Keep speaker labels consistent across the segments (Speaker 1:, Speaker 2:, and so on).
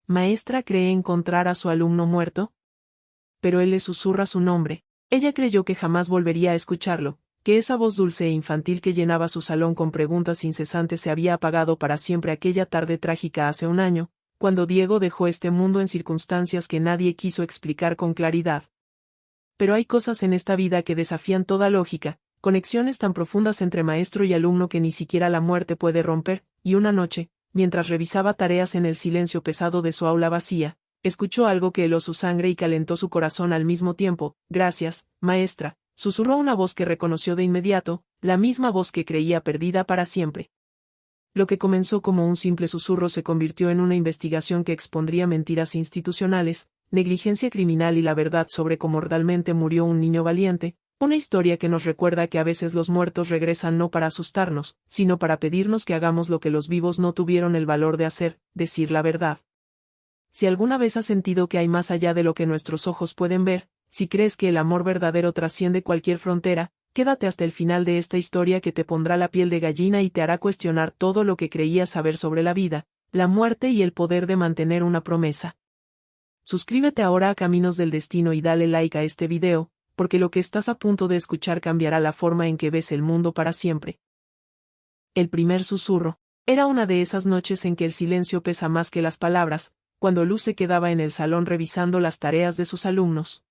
Speaker 1: ¿Maestra cree encontrar a su alumno muerto? Pero él le susurra su nombre. Ella creyó que jamás volvería a escucharlo, que esa voz dulce e infantil que llenaba su salón con preguntas incesantes se había apagado para siempre aquella tarde trágica hace un año, cuando Diego dejó este mundo en circunstancias que nadie quiso explicar con claridad. Pero hay cosas en esta vida que desafían toda lógica, conexiones tan profundas entre maestro y alumno que ni siquiera la muerte puede romper, y una noche, mientras revisaba tareas en el silencio pesado de su aula vacía, escuchó algo que heló su sangre y calentó su corazón al mismo tiempo. Gracias, maestra, susurró una voz que reconoció de inmediato, la misma voz que creía perdida para siempre. Lo que comenzó como un simple susurro se convirtió en una investigación que expondría mentiras institucionales, negligencia criminal y la verdad sobre cómo realmente murió un niño valiente, una historia que nos recuerda que a veces los muertos regresan no para asustarnos, sino para pedirnos que hagamos lo que los vivos no tuvieron el valor de hacer, decir la verdad. Si alguna vez has sentido que hay más allá de lo que nuestros ojos pueden ver, si crees que el amor verdadero trasciende cualquier frontera, quédate hasta el final de esta historia que te pondrá la piel de gallina y te hará cuestionar todo lo que creías saber sobre la vida, la muerte y el poder de mantener una promesa. Suscríbete ahora a Caminos del Destino y dale like a este video, porque lo que estás a punto de escuchar cambiará la forma en que ves el mundo para siempre. El primer susurro. Era una de esas noches en que el silencio pesa más que las palabras, cuando Luz se quedaba en el salón revisando las tareas de sus alumnos.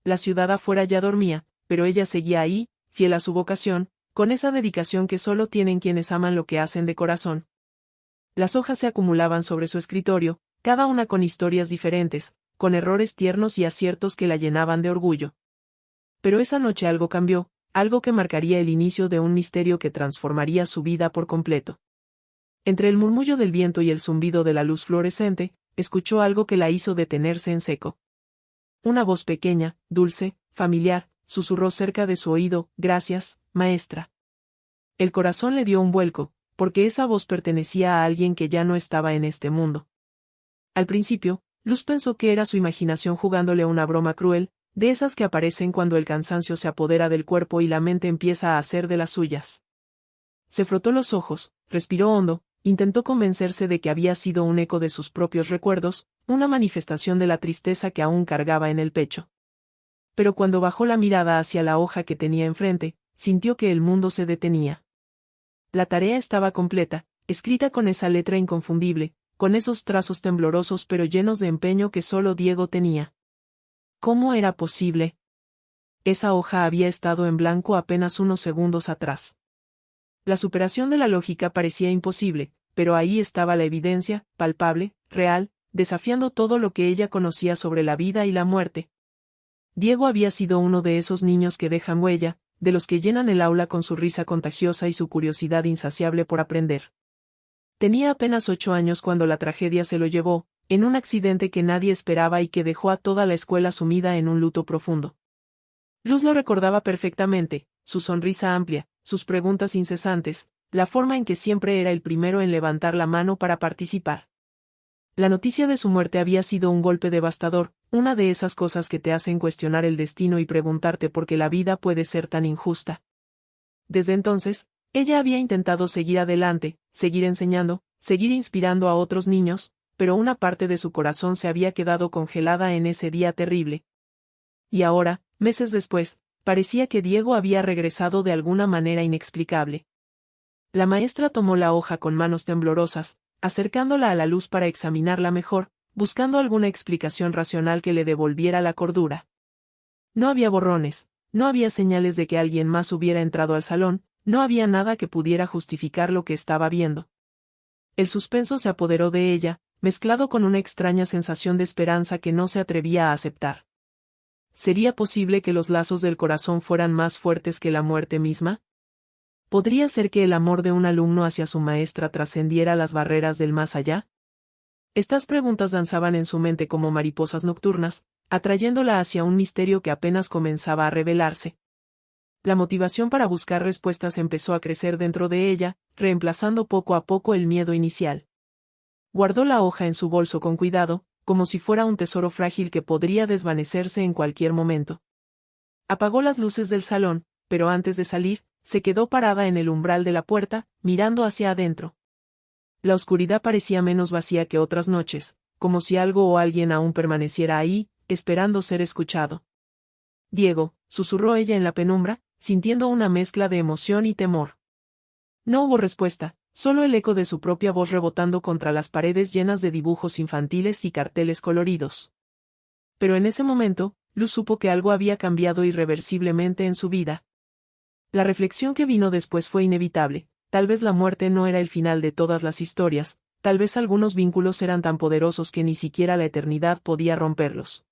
Speaker 1: La ciudad afuera ya dormía, pero ella seguía ahí, fiel a su vocación, con esa dedicación que solo tienen quienes aman lo que hacen de corazón. Las hojas se acumulaban sobre su escritorio, cada una con historias diferentes, con errores tiernos y aciertos que la llenaban de orgullo. Pero esa noche algo cambió, algo que marcaría el inicio de un misterio que transformaría su vida por completo. Entre el murmullo del viento y el zumbido de la luz fluorescente, escuchó algo que la hizo detenerse en seco. Una voz pequeña, dulce, familiar, susurró cerca de su oído: «Gracias, maestra». El corazón le dio un vuelco, porque esa voz pertenecía a alguien que ya no estaba en este mundo. Al principio, Luz pensó que era su imaginación jugándole una broma cruel, de esas que aparecen cuando el cansancio se apodera del cuerpo y la mente empieza a hacer de las suyas. Se frotó los ojos, respiró hondo, intentó convencerse de que había sido un eco de sus propios recuerdos, una manifestación de la tristeza que aún cargaba en el pecho. Pero cuando bajó la mirada hacia la hoja que tenía enfrente, sintió que el mundo se detenía. La tarea estaba completa, escrita con esa letra inconfundible, con esos trazos temblorosos pero llenos de empeño que solo Diego tenía. ¿Cómo era posible? Esa hoja había estado en blanco apenas unos segundos atrás. La superación de la lógica parecía imposible, pero ahí estaba la evidencia, palpable, real, desafiando todo lo que ella conocía sobre la vida y la muerte. Diego había sido uno de esos niños que dejan huella, de los que llenan el aula con su risa contagiosa y su curiosidad insaciable por aprender. Tenía apenas 8 años cuando la tragedia se lo llevó, en un accidente que nadie esperaba y que dejó a toda la escuela sumida en un luto profundo. Luz lo recordaba perfectamente, su sonrisa amplia, sus preguntas incesantes, la forma en que siempre era el primero en levantar la mano para participar. La noticia de su muerte había sido un golpe devastador, una de esas cosas que te hacen cuestionar el destino y preguntarte por qué la vida puede ser tan injusta. Desde entonces, ella había intentado seguir adelante, seguir enseñando, seguir inspirando a otros niños, pero una parte de su corazón se había quedado congelada en ese día terrible. Y ahora, meses después, parecía que Diego había regresado de alguna manera inexplicable. La maestra tomó la hoja con manos temblorosas, acercándola a la luz para examinarla mejor, buscando alguna explicación racional que le devolviera la cordura. No había borrones, no había señales de que alguien más hubiera entrado al salón, no había nada que pudiera justificar lo que estaba viendo. El suspenso se apoderó de ella, mezclado con una extraña sensación de esperanza que no se atrevía a aceptar. ¿Sería posible que los lazos del corazón fueran más fuertes que la muerte misma? ¿Podría ser que el amor de un alumno hacia su maestra trascendiera las barreras del más allá? Estas preguntas danzaban en su mente como mariposas nocturnas, atrayéndola hacia un misterio que apenas comenzaba a revelarse. La motivación para buscar respuestas empezó a crecer dentro de ella, reemplazando poco a poco el miedo inicial. Guardó la hoja en su bolso con cuidado, como si fuera un tesoro frágil que podría desvanecerse en cualquier momento. Apagó las luces del salón, pero antes de salir, se quedó parada en el umbral de la puerta, mirando hacia adentro. La oscuridad parecía menos vacía que otras noches, como si algo o alguien aún permaneciera ahí, esperando ser escuchado. Diego, susurró ella en la penumbra, sintiendo una mezcla de emoción y temor. No hubo respuesta, solo el eco de su propia voz rebotando contra las paredes llenas de dibujos infantiles y carteles coloridos. Pero en ese momento, Luz supo que algo había cambiado irreversiblemente en su vida. La reflexión que vino después fue inevitable, tal vez la muerte no era el final de todas las historias, tal vez algunos vínculos eran tan poderosos que ni siquiera la eternidad podía romperlos.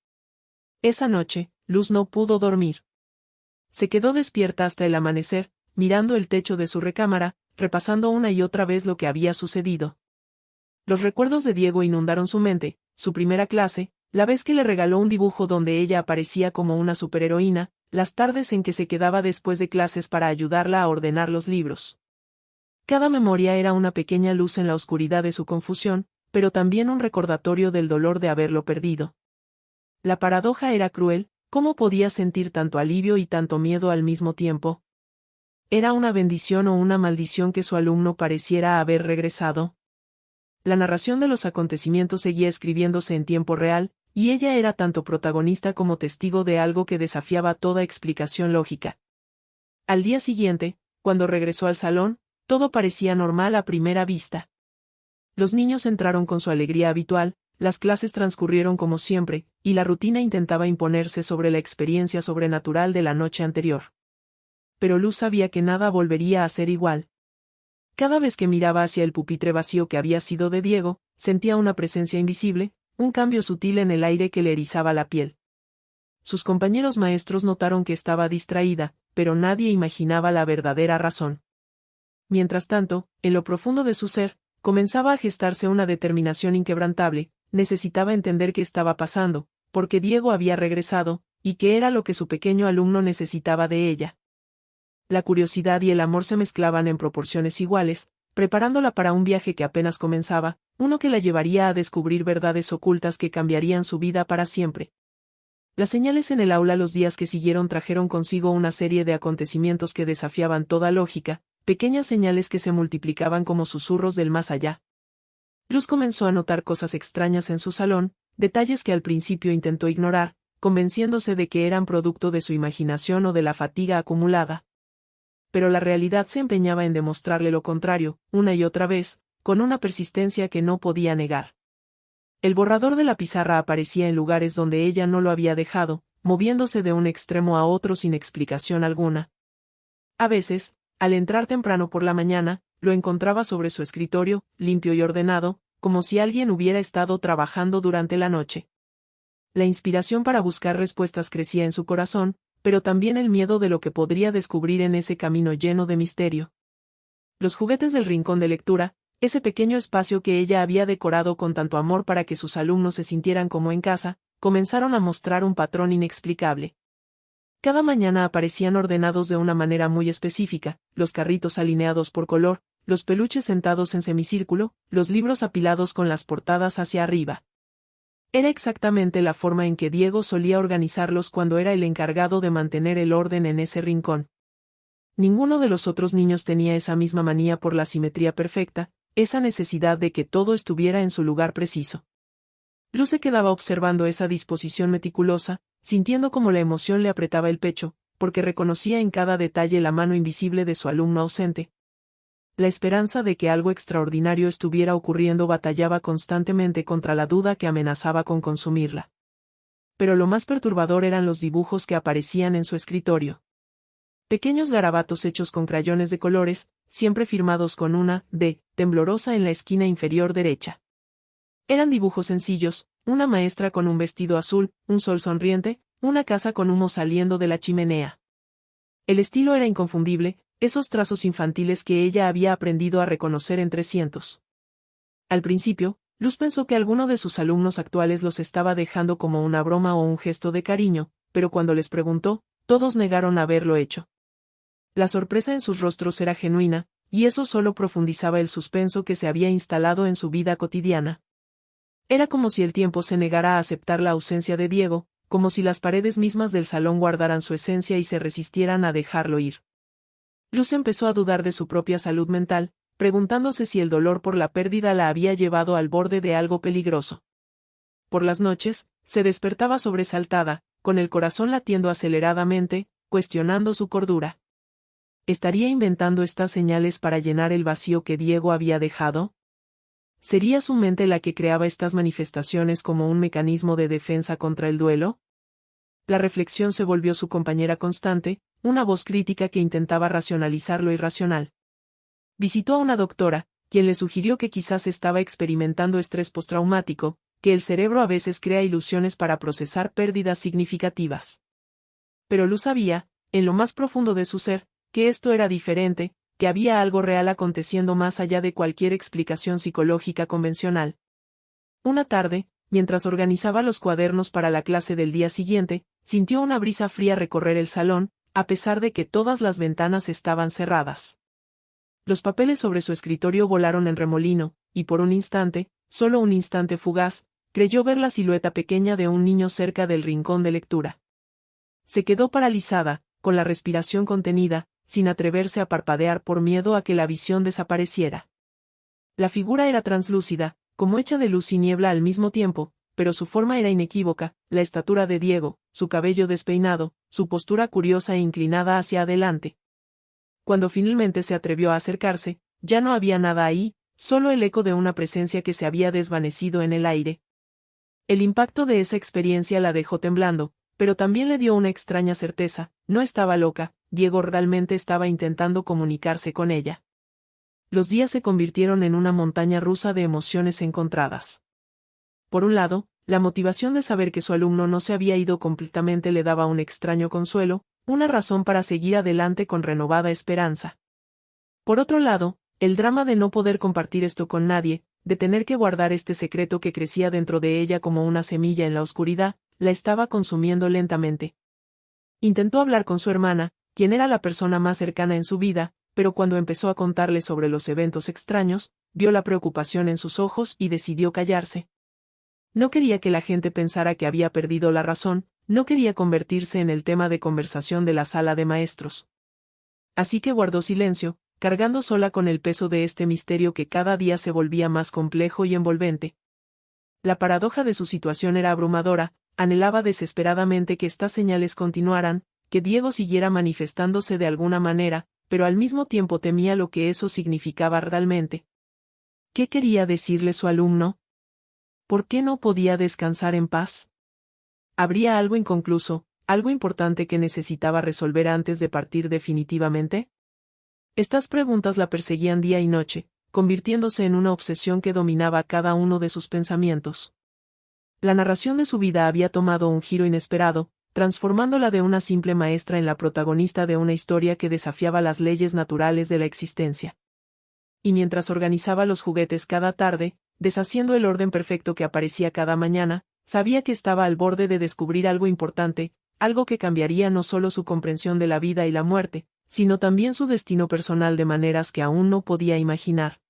Speaker 1: Esa noche, Luz no pudo dormir. Se quedó despierta hasta el amanecer, mirando el techo de su recámara, repasando una y otra vez lo que había sucedido. Los recuerdos de Diego inundaron su mente, su primera clase, la vez que le regaló un dibujo donde ella aparecía como una superheroína, las tardes en que se quedaba después de clases para ayudarla a ordenar los libros. Cada memoria era una pequeña luz en la oscuridad de su confusión, pero también un recordatorio del dolor de haberlo perdido. La paradoja era cruel, ¿cómo podía sentir tanto alivio y tanto miedo al mismo tiempo? ¿Era una bendición o una maldición que su alumno pareciera haber regresado? La narración de los acontecimientos seguía escribiéndose en tiempo real, y ella era tanto protagonista como testigo de algo que desafiaba toda explicación lógica. Al día siguiente, cuando regresó al salón, todo parecía normal a primera vista. Los niños entraron con su alegría habitual, las clases transcurrieron como siempre, y la rutina intentaba imponerse sobre la experiencia sobrenatural de la noche anterior. Pero Luz sabía que nada volvería a ser igual. Cada vez que miraba hacia el pupitre vacío que había sido de Diego, sentía una presencia invisible, un cambio sutil en el aire que le erizaba la piel. Sus compañeros maestros notaron que estaba distraída, pero nadie imaginaba la verdadera razón. Mientras tanto, en lo profundo de su ser, comenzaba a gestarse una determinación inquebrantable, necesitaba entender qué estaba pasando, porque Diego había regresado, y qué era lo que su pequeño alumno necesitaba de ella. La curiosidad y el amor se mezclaban en proporciones iguales, preparándola para un viaje que apenas comenzaba, uno que la llevaría a descubrir verdades ocultas que cambiarían su vida para siempre. Las señales en el aula los días que siguieron trajeron consigo una serie de acontecimientos que desafiaban toda lógica, pequeñas señales que se multiplicaban como susurros del más allá. Luz comenzó a notar cosas extrañas en su salón, detalles que al principio intentó ignorar, convenciéndose de que eran producto de su imaginación o de la fatiga acumulada. Pero la realidad se empeñaba en demostrarle lo contrario, una y otra vez, con una persistencia que no podía negar. El borrador de la pizarra aparecía en lugares donde ella no lo había dejado, moviéndose de un extremo a otro sin explicación alguna. A veces, al entrar temprano por la mañana, lo encontraba sobre su escritorio, limpio y ordenado, como si alguien hubiera estado trabajando durante la noche. La inspiración para buscar respuestas crecía en su corazón, pero también el miedo de lo que podría descubrir en ese camino lleno de misterio. Los juguetes del rincón de lectura, ese pequeño espacio que ella había decorado con tanto amor para que sus alumnos se sintieran como en casa, comenzaron a mostrar un patrón inexplicable. Cada mañana aparecían ordenados de una manera muy específica, los carritos alineados por color, los peluches sentados en semicírculo, los libros apilados con las portadas hacia arriba. Era exactamente la forma en que Diego solía organizarlos cuando era el encargado de mantener el orden en ese rincón. Ninguno de los otros niños tenía esa misma manía por la simetría perfecta, esa necesidad de que todo estuviera en su lugar preciso. Luz se quedaba observando esa disposición meticulosa, sintiendo como la emoción le apretaba el pecho, porque reconocía en cada detalle la mano invisible de su alumno ausente. La esperanza de que algo extraordinario estuviera ocurriendo batallaba constantemente contra la duda que amenazaba con consumirla. Pero lo más perturbador eran los dibujos que aparecían en su escritorio. Pequeños garabatos hechos con crayones de colores, siempre firmados con una D temblorosa en la esquina inferior derecha. Eran dibujos sencillos, una maestra con un vestido azul, un sol sonriente, una casa con humo saliendo de la chimenea. El estilo era inconfundible, esos trazos infantiles que ella había aprendido a reconocer entre cientos. Al principio, Luz pensó que alguno de sus alumnos actuales los estaba dejando como una broma o un gesto de cariño, pero cuando les preguntó, todos negaron haberlo hecho. La sorpresa en sus rostros era genuina, y eso solo profundizaba el suspenso que se había instalado en su vida cotidiana. Era como si el tiempo se negara a aceptar la ausencia de Diego, como si las paredes mismas del salón guardaran su esencia y se resistieran a dejarlo ir. Luz empezó a dudar de su propia salud mental, preguntándose si el dolor por la pérdida la había llevado al borde de algo peligroso. por las noches, se despertaba sobresaltada, con el corazón latiendo aceleradamente, cuestionando su cordura. ¿Estaría inventando estas señales para llenar el vacío que Diego había dejado? ¿Sería su mente la que creaba estas manifestaciones como un mecanismo de defensa contra el duelo? La reflexión se volvió su compañera constante, una voz crítica que intentaba racionalizar lo irracional. Visitó a una doctora, quien le sugirió que quizás estaba experimentando estrés postraumático, que el cerebro a veces crea ilusiones para procesar pérdidas significativas. Pero Luz sabía, en lo más profundo de su ser, que esto era diferente, que había algo real aconteciendo más allá de cualquier explicación psicológica convencional. Una tarde, mientras organizaba los cuadernos para la clase del día siguiente, sintió una brisa fría recorrer el salón, a pesar de que todas las ventanas estaban cerradas. Los papeles sobre su escritorio volaron en remolino, y por un instante, solo un instante fugaz, creyó ver la silueta pequeña de un niño cerca del rincón de lectura. Se quedó paralizada, con la respiración contenida, sin atreverse a parpadear por miedo a que la visión desapareciera. La figura era translúcida, como hecha de luz y niebla al mismo tiempo, pero su forma era inequívoca, la estatura de Diego, su cabello despeinado, su postura curiosa e inclinada hacia adelante. Cuando finalmente se atrevió a acercarse, ya no había nada ahí, solo el eco de una presencia que se había desvanecido en el aire. El impacto de esa experiencia la dejó temblando, pero también le dio una extraña certeza: no estaba loca, Diego realmente estaba intentando comunicarse con ella. Los días se convirtieron en una montaña rusa de emociones encontradas. Por un lado, la motivación de saber que su alumno no se había ido completamente le daba un extraño consuelo, una razón para seguir adelante con renovada esperanza. Por otro lado, el drama de no poder compartir esto con nadie, de tener que guardar este secreto que crecía dentro de ella como una semilla en la oscuridad, la estaba consumiendo lentamente. Intentó hablar con su hermana, quien era la persona más cercana en su vida, pero cuando empezó a contarle sobre los eventos extraños, vio la preocupación en sus ojos y decidió callarse. No quería que la gente pensara que había perdido la razón, no quería convertirse en el tema de conversación de la sala de maestros. Así que guardó silencio, cargando sola con el peso de este misterio que cada día se volvía más complejo y envolvente. La paradoja de su situación era abrumadora, anhelaba desesperadamente que estas señales continuaran, que Diego siguiera manifestándose de alguna manera, pero al mismo tiempo temía lo que eso significaba realmente. ¿Qué quería decirle su alumno? ¿Por qué no podía descansar en paz? ¿Habría algo inconcluso, algo importante que necesitaba resolver antes de partir definitivamente? Estas preguntas la perseguían día y noche, convirtiéndose en una obsesión que dominaba cada uno de sus pensamientos. La narración de su vida había tomado un giro inesperado, transformándola de una simple maestra en la protagonista de una historia que desafiaba las leyes naturales de la existencia. Y mientras organizaba los juguetes cada tarde, deshaciendo el orden perfecto que aparecía cada mañana, sabía que estaba al borde de descubrir algo importante, algo que cambiaría no solo su comprensión de la vida y la muerte, sino también su destino personal de maneras que aún no podía imaginar.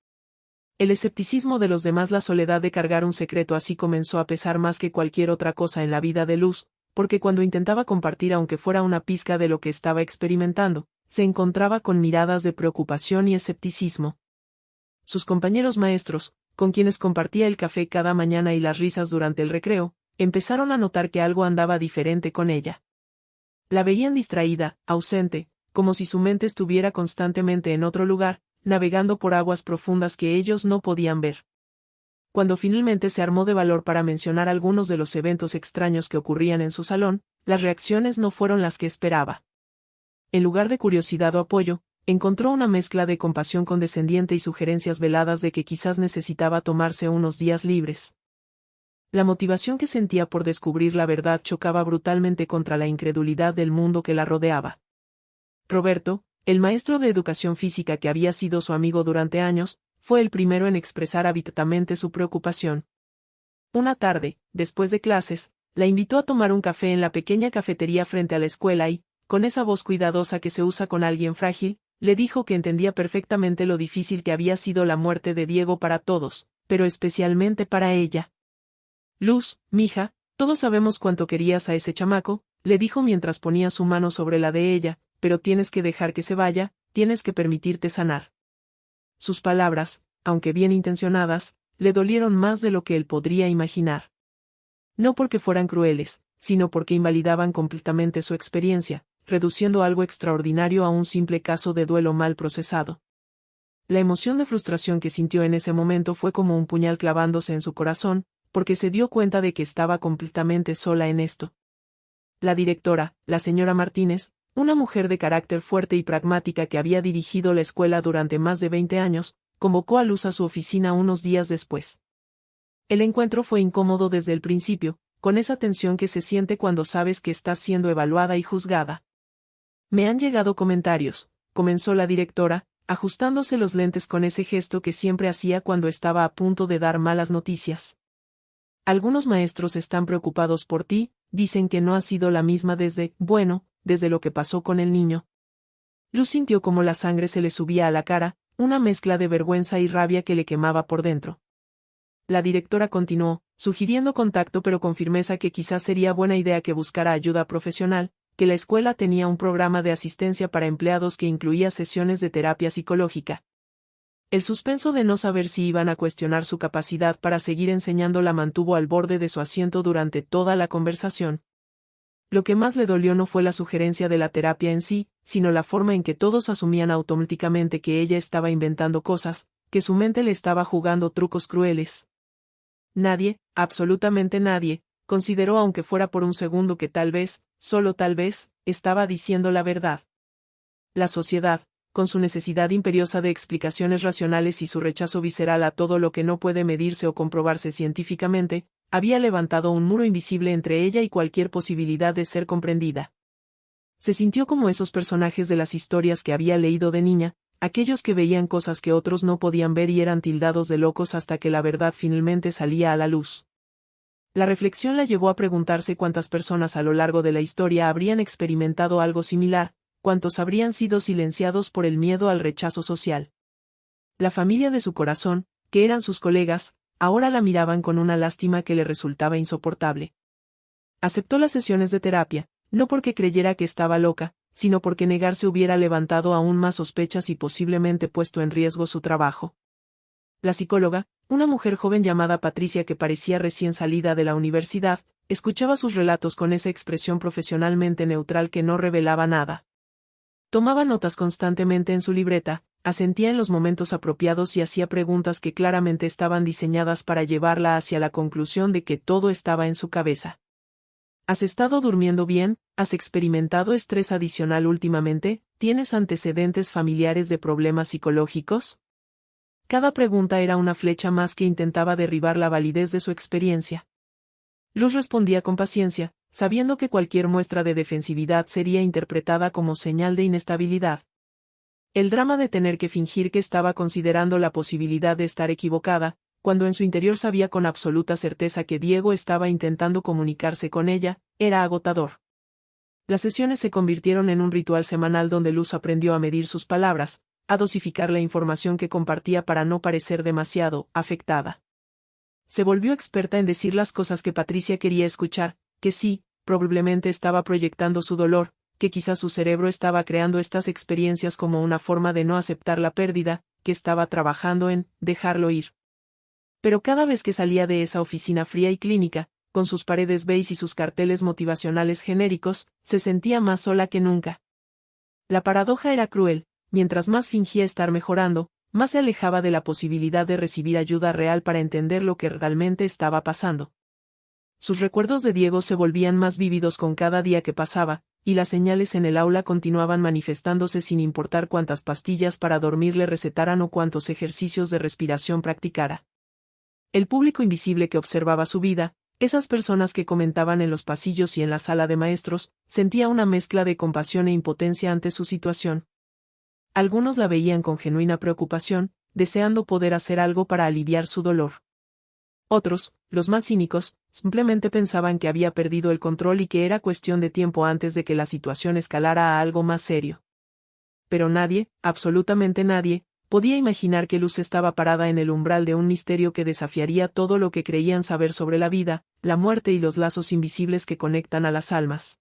Speaker 1: El escepticismo de los demás, la soledad de cargar un secreto así comenzó a pesar más que cualquier otra cosa en la vida de Luz, porque cuando intentaba compartir aunque fuera una pizca de lo que estaba experimentando, se encontraba con miradas de preocupación y escepticismo. Sus compañeros maestros, con quienes compartía el café cada mañana y las risas durante el recreo, empezaron a notar que algo andaba diferente con ella. La veían distraída, ausente, como si su mente estuviera constantemente en otro lugar, navegando por aguas profundas que ellos no podían ver. Cuando finalmente se armó de valor para mencionar algunos de los eventos extraños que ocurrían en su salón, las reacciones no fueron las que esperaba. En lugar de curiosidad o apoyo, encontró una mezcla de compasión condescendiente y sugerencias veladas de que quizás necesitaba tomarse unos días libres. La motivación que sentía por descubrir la verdad chocaba brutalmente contra la incredulidad del mundo que la rodeaba. Roberto, el maestro de educación física que había sido su amigo durante años, fue el primero en expresar abiertamente su preocupación. Una tarde, después de clases, la invitó a tomar un café en la pequeña cafetería frente a la escuela y, con esa voz cuidadosa que se usa con alguien frágil, le dijo que entendía perfectamente lo difícil que había sido la muerte de Diego para todos, pero especialmente para ella. Luz, mija, todos sabemos cuánto querías a ese chamaco, le dijo mientras ponía su mano sobre la de ella, pero tienes que dejar que se vaya, tienes que permitirte sanar. Sus palabras, aunque bien intencionadas, le dolieron más de lo que él podría imaginar. No porque fueran crueles, sino porque invalidaban completamente su experiencia, reduciendo algo extraordinario a un simple caso de duelo mal procesado. La emoción de frustración que sintió en ese momento fue como un puñal clavándose en su corazón, porque se dio cuenta de que estaba completamente sola en esto. La directora, la señora Martínez, una mujer de carácter fuerte y pragmática que había dirigido la escuela durante más de 20 años, convocó a Luz a su oficina unos días después. El encuentro fue incómodo desde el principio, con esa tensión que se siente cuando sabes que estás siendo evaluada y juzgada. Me han llegado comentarios, comenzó la directora, ajustándose los lentes con ese gesto que siempre hacía cuando estaba a punto de dar malas noticias. Algunos maestros están preocupados por ti, dicen que no has sido la misma desde lo que pasó con el niño. Luz sintió como la sangre se le subía a la cara, una mezcla de vergüenza y rabia que le quemaba por dentro. La directora continuó, sugiriendo contacto pero con firmeza que quizás sería buena idea que buscara ayuda profesional, que la escuela tenía un programa de asistencia para empleados que incluía sesiones de terapia psicológica. El suspenso de no saber si iban a cuestionar su capacidad para seguir enseñando la mantuvo al borde de su asiento durante toda la conversación. Lo que más le dolió no fue la sugerencia de la terapia en sí, sino la forma en que todos asumían automáticamente que ella estaba inventando cosas, que su mente le estaba jugando trucos crueles. Nadie, absolutamente nadie, consideró aunque fuera por un segundo que tal vez, solo tal vez, estaba diciendo la verdad. La sociedad, con su necesidad imperiosa de explicaciones racionales y su rechazo visceral a todo lo que no puede medirse o comprobarse científicamente, había levantado un muro invisible entre ella y cualquier posibilidad de ser comprendida. Se sintió como esos personajes de las historias que había leído de niña, aquellos que veían cosas que otros no podían ver y eran tildados de locos hasta que la verdad finalmente salía a la luz. La reflexión la llevó a preguntarse cuántas personas a lo largo de la historia habrían experimentado algo similar, cuántos habrían sido silenciados por el miedo al rechazo social. La familia de su corazón, que eran sus colegas, ahora la miraban con una lástima que le resultaba insoportable. Aceptó las sesiones de terapia, no porque creyera que estaba loca, sino porque negarse hubiera levantado aún más sospechas y posiblemente puesto en riesgo su trabajo. La psicóloga, una mujer joven llamada Patricia que parecía recién salida de la universidad, escuchaba sus relatos con esa expresión profesionalmente neutral que no revelaba nada. Tomaba notas constantemente en su libreta, asentía en los momentos apropiados y hacía preguntas que claramente estaban diseñadas para llevarla hacia la conclusión de que todo estaba en su cabeza. ¿Has estado durmiendo bien? ¿Has experimentado estrés adicional últimamente? ¿Tienes antecedentes familiares de problemas psicológicos? Cada pregunta era una flecha más que intentaba derribar la validez de su experiencia. Luz respondía con paciencia, sabiendo que cualquier muestra de defensividad sería interpretada como señal de inestabilidad. El drama de tener que fingir que estaba considerando la posibilidad de estar equivocada, cuando en su interior sabía con absoluta certeza que Diego estaba intentando comunicarse con ella, era agotador. Las sesiones se convirtieron en un ritual semanal donde Luz aprendió a medir sus palabras, a dosificar la información que compartía para no parecer demasiado afectada. Se volvió experta en decir las cosas que Patricia quería escuchar, que sí, probablemente estaba proyectando su dolor, que quizás su cerebro estaba creando estas experiencias como una forma de no aceptar la pérdida, que estaba trabajando en dejarlo ir. Pero cada vez que salía de esa oficina fría y clínica, con sus paredes beige y sus carteles motivacionales genéricos, se sentía más sola que nunca. La paradoja era cruel, mientras más fingía estar mejorando, más se alejaba de la posibilidad de recibir ayuda real para entender lo que realmente estaba pasando. Sus recuerdos de Diego se volvían más vívidos con cada día que pasaba, y las señales en el aula continuaban manifestándose sin importar cuántas pastillas para dormir le recetaran o cuántos ejercicios de respiración practicara. El público invisible que observaba su vida, esas personas que comentaban en los pasillos y en la sala de maestros, sentía una mezcla de compasión e impotencia ante su situación. Algunos la veían con genuina preocupación, deseando poder hacer algo para aliviar su dolor. Otros, los más cínicos, simplemente pensaban que había perdido el control y que era cuestión de tiempo antes de que la situación escalara a algo más serio. Pero nadie, absolutamente nadie, podía imaginar que Luz estaba parada en el umbral de un misterio que desafiaría todo lo que creían saber sobre la vida, la muerte y los lazos invisibles que conectan a las almas.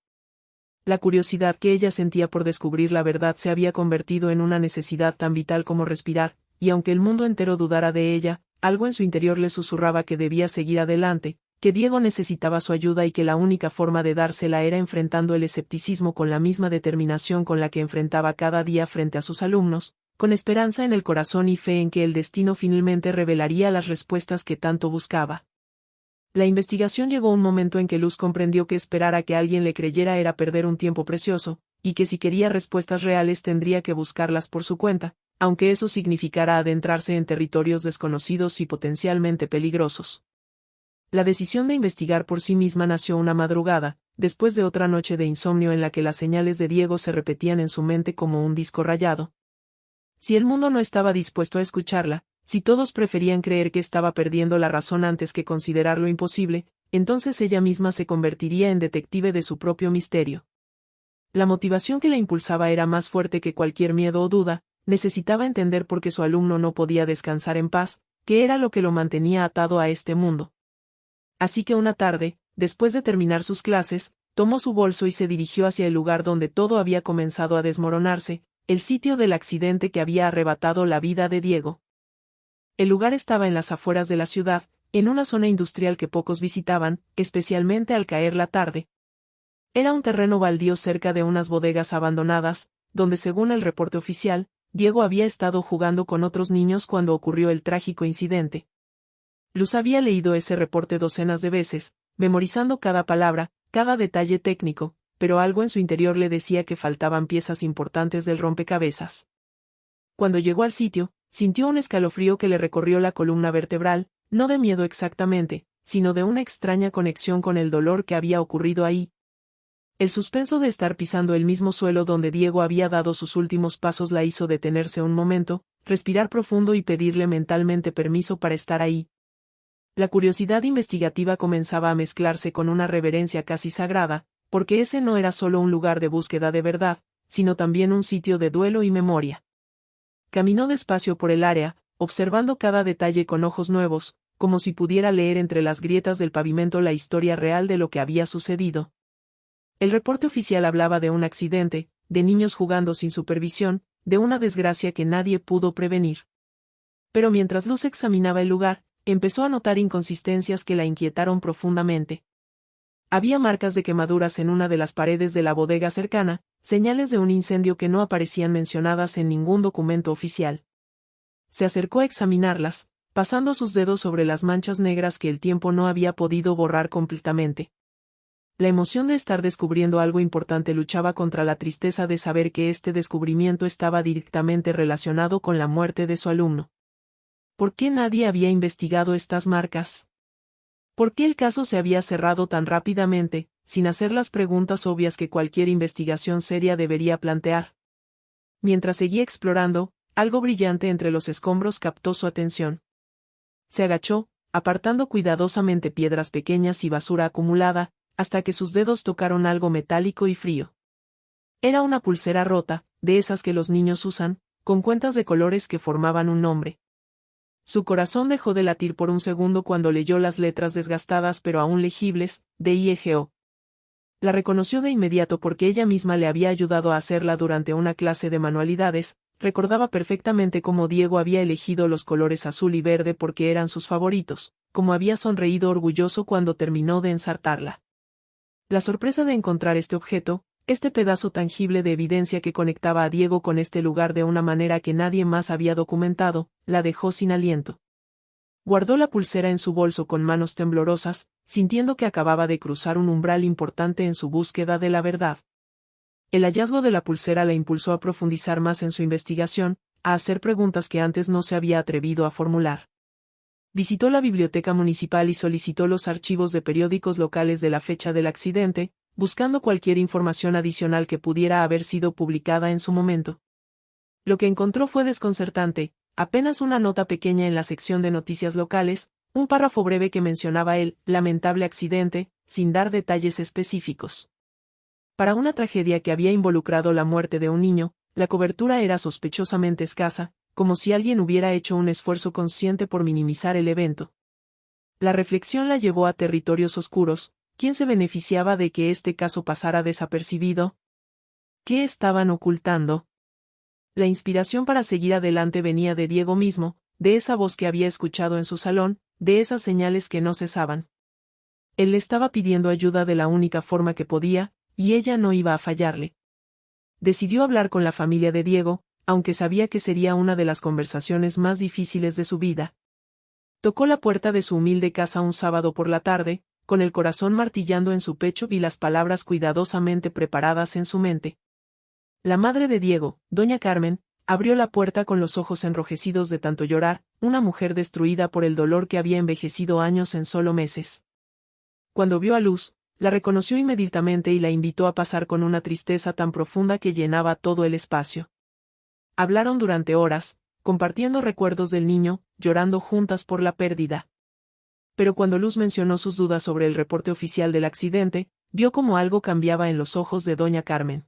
Speaker 1: La curiosidad que ella sentía por descubrir la verdad se había convertido en una necesidad tan vital como respirar, y aunque el mundo entero dudara de ella, algo en su interior le susurraba que debía seguir adelante, que Diego necesitaba su ayuda y que la única forma de dársela era enfrentando el escepticismo con la misma determinación con la que enfrentaba cada día frente a sus alumnos, con esperanza en el corazón y fe en que el destino finalmente revelaría las respuestas que tanto buscaba. La investigación llegó a un momento en que Luz comprendió que esperar a que alguien le creyera era perder un tiempo precioso, y que si quería respuestas reales tendría que buscarlas por su cuenta, aunque eso significara adentrarse en territorios desconocidos y potencialmente peligrosos. La decisión de investigar por sí misma nació una madrugada, después de otra noche de insomnio en la que las señales de Diego se repetían en su mente como un disco rayado. Si el mundo no estaba dispuesto a escucharla, si todos preferían creer que estaba perdiendo la razón antes que considerar lo imposible, entonces ella misma se convertiría en detective de su propio misterio. La motivación que la impulsaba era más fuerte que cualquier miedo o duda, necesitaba entender por qué su alumno no podía descansar en paz, qué era lo que lo mantenía atado a este mundo. Así que una tarde, después de terminar sus clases, tomó su bolso y se dirigió hacia el lugar donde todo había comenzado a desmoronarse, el sitio del accidente que había arrebatado la vida de Diego. El lugar estaba en las afueras de la ciudad, en una zona industrial que pocos visitaban, especialmente al caer la tarde. Era un terreno baldío cerca de unas bodegas abandonadas, donde según el reporte oficial, Diego había estado jugando con otros niños cuando ocurrió el trágico incidente. Luz había leído ese reporte docenas de veces, memorizando cada palabra, cada detalle técnico, pero algo en su interior le decía que faltaban piezas importantes del rompecabezas. Cuando llegó al sitio, sintió un escalofrío que le recorrió la columna vertebral, no de miedo exactamente, sino de una extraña conexión con el dolor que había ocurrido ahí. El suspenso de estar pisando el mismo suelo donde Diego había dado sus últimos pasos la hizo detenerse un momento, respirar profundo y pedirle mentalmente permiso para estar ahí. La curiosidad investigativa comenzaba a mezclarse con una reverencia casi sagrada, porque ese no era solo un lugar de búsqueda de verdad, sino también un sitio de duelo y memoria. Caminó despacio por el área, observando cada detalle con ojos nuevos, como si pudiera leer entre las grietas del pavimento la historia real de lo que había sucedido. El reporte oficial hablaba de un accidente, de niños jugando sin supervisión, de una desgracia que nadie pudo prevenir. Pero mientras Luz examinaba el lugar, empezó a notar inconsistencias que la inquietaron profundamente. Había marcas de quemaduras en una de las paredes de la bodega cercana, señales de un incendio que no aparecían mencionadas en ningún documento oficial. Se acercó a examinarlas, pasando sus dedos sobre las manchas negras que el tiempo no había podido borrar completamente. La emoción de estar descubriendo algo importante luchaba contra la tristeza de saber que este descubrimiento estaba directamente relacionado con la muerte de su alumno. ¿Por qué nadie había investigado estas marcas? ¿Por qué el caso se había cerrado tan rápidamente, sin hacer las preguntas obvias que cualquier investigación seria debería plantear? Mientras seguía explorando, algo brillante entre los escombros captó su atención. Se agachó, apartando cuidadosamente piedras pequeñas y basura acumulada, hasta que sus dedos tocaron algo metálico y frío. Era una pulsera rota, de esas que los niños usan, con cuentas de colores que formaban un nombre. Su corazón dejó de latir por un segundo cuando leyó las letras desgastadas pero aún legibles, de IEGO. La reconoció de inmediato porque ella misma le había ayudado a hacerla durante una clase de manualidades, recordaba perfectamente cómo Diego había elegido los colores azul y verde porque eran sus favoritos, cómo había sonreído orgulloso cuando terminó de ensartarla. La sorpresa de encontrar este objeto, este pedazo tangible de evidencia que conectaba a Diego con este lugar de una manera que nadie más había documentado, la dejó sin aliento. Guardó la pulsera en su bolso con manos temblorosas, sintiendo que acababa de cruzar un umbral importante en su búsqueda de la verdad. El hallazgo de la pulsera la impulsó a profundizar más en su investigación, a hacer preguntas que antes no se había atrevido a formular. Visitó la biblioteca municipal y solicitó los archivos de periódicos locales de la fecha del accidente, buscando cualquier información adicional que pudiera haber sido publicada en su momento. Lo que encontró fue desconcertante, apenas una nota pequeña en la sección de noticias locales, un párrafo breve que mencionaba el lamentable accidente, sin dar detalles específicos. Para una tragedia que había involucrado la muerte de un niño, la cobertura era sospechosamente escasa, como si alguien hubiera hecho un esfuerzo consciente por minimizar el evento. La reflexión la llevó a territorios oscuros. ¿Quién se beneficiaba de que este caso pasara desapercibido? ¿Qué estaban ocultando? La inspiración para seguir adelante venía de Diego mismo, de esa voz que había escuchado en su salón, de esas señales que no cesaban. Él le estaba pidiendo ayuda de la única forma que podía, y ella no iba a fallarle. Decidió hablar con la familia de Diego, aunque sabía que sería una de las conversaciones más difíciles de su vida. Tocó la puerta de su humilde casa un sábado por la tarde, con el corazón martillando en su pecho y las palabras cuidadosamente preparadas en su mente. La madre de Diego, doña Carmen, abrió la puerta con los ojos enrojecidos de tanto llorar, una mujer destruida por el dolor que había envejecido años en solo meses. Cuando vio a Luz, la reconoció inmediatamente y la invitó a pasar con una tristeza tan profunda que llenaba todo el espacio. Hablaron durante horas, compartiendo recuerdos del niño, llorando juntas por la pérdida. Pero cuando Luz mencionó sus dudas sobre el reporte oficial del accidente, vio como algo cambiaba en los ojos de doña Carmen.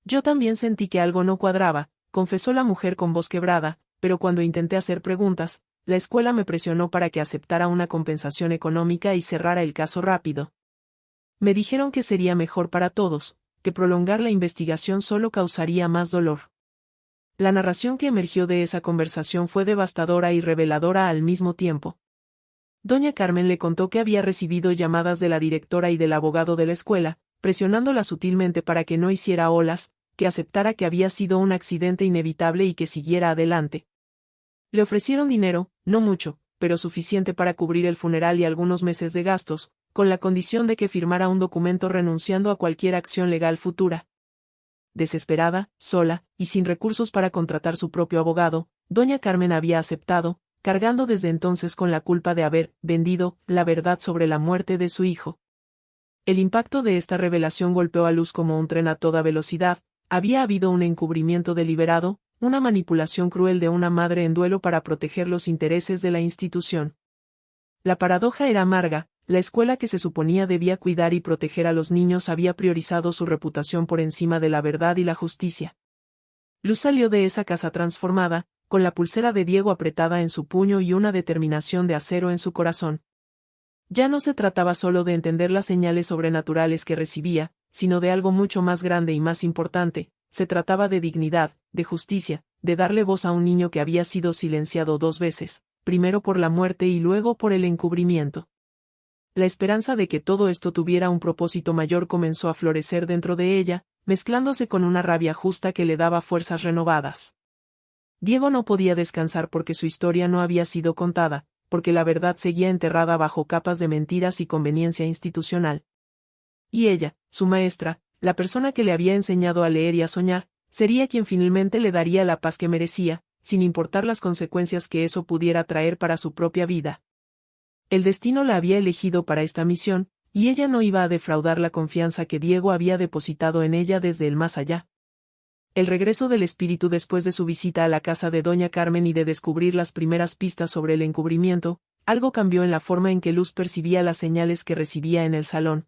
Speaker 1: Yo también sentí que algo no cuadraba, confesó la mujer con voz quebrada, pero cuando intenté hacer preguntas, la escuela me presionó para que aceptara una compensación económica y cerrara el caso rápido. Me dijeron que sería mejor para todos, que prolongar la investigación solo causaría más dolor. La narración que emergió de esa conversación fue devastadora y reveladora al mismo tiempo. Doña Carmen le contó que había recibido llamadas de la directora y del abogado de la escuela, presionándola sutilmente para que no hiciera olas, que aceptara que había sido un accidente inevitable y que siguiera adelante. Le ofrecieron dinero, no mucho, pero suficiente para cubrir el funeral y algunos meses de gastos, con la condición de que firmara un documento renunciando a cualquier acción legal futura. Desesperada, sola, y sin recursos para contratar su propio abogado, doña Carmen había aceptado, cargando desde entonces con la culpa de haber vendido la verdad sobre la muerte de su hijo. El impacto de esta revelación golpeó a Luz como un tren a toda velocidad. Había habido un encubrimiento deliberado, una manipulación cruel de una madre en duelo para proteger los intereses de la institución. La paradoja era amarga, la escuela que se suponía debía cuidar y proteger a los niños había priorizado su reputación por encima de la verdad y la justicia. Luz salió de esa casa transformada, con la pulsera de Diego apretada en su puño y una determinación de acero en su corazón. Ya no se trataba solo de entender las señales sobrenaturales que recibía, sino de algo mucho más grande y más importante. Se trataba de dignidad, de justicia, de darle voz a un niño que había sido silenciado 2 veces, primero por la muerte y luego por el encubrimiento. La esperanza de que todo esto tuviera un propósito mayor comenzó a florecer dentro de ella, mezclándose con una rabia justa que le daba fuerzas renovadas. Diego no podía descansar porque su historia no había sido contada, porque la verdad seguía enterrada bajo capas de mentiras y conveniencia institucional. Y ella, su maestra, la persona que le había enseñado a leer y a soñar, sería quien finalmente le daría la paz que merecía, sin importar las consecuencias que eso pudiera traer para su propia vida. El destino la había elegido para esta misión, y ella no iba a defraudar la confianza que Diego había depositado en ella desde el más allá. El regreso del espíritu después de su visita a la casa de doña Carmen y de descubrir las primeras pistas sobre el encubrimiento, algo cambió en la forma en que Luz percibía las señales que recibía en el salón.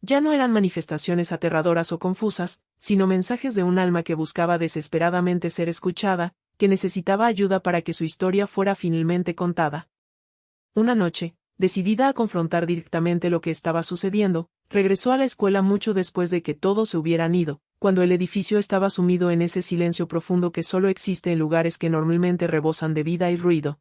Speaker 1: Ya no eran manifestaciones aterradoras o confusas, sino mensajes de un alma que buscaba desesperadamente ser escuchada, que necesitaba ayuda para que su historia fuera finalmente contada. Una noche, decidida a confrontar directamente lo que estaba sucediendo, regresó a la escuela mucho después de que todos se hubieran ido, cuando el edificio estaba sumido en ese silencio profundo que solo existe en lugares que normalmente rebosan de vida y ruido.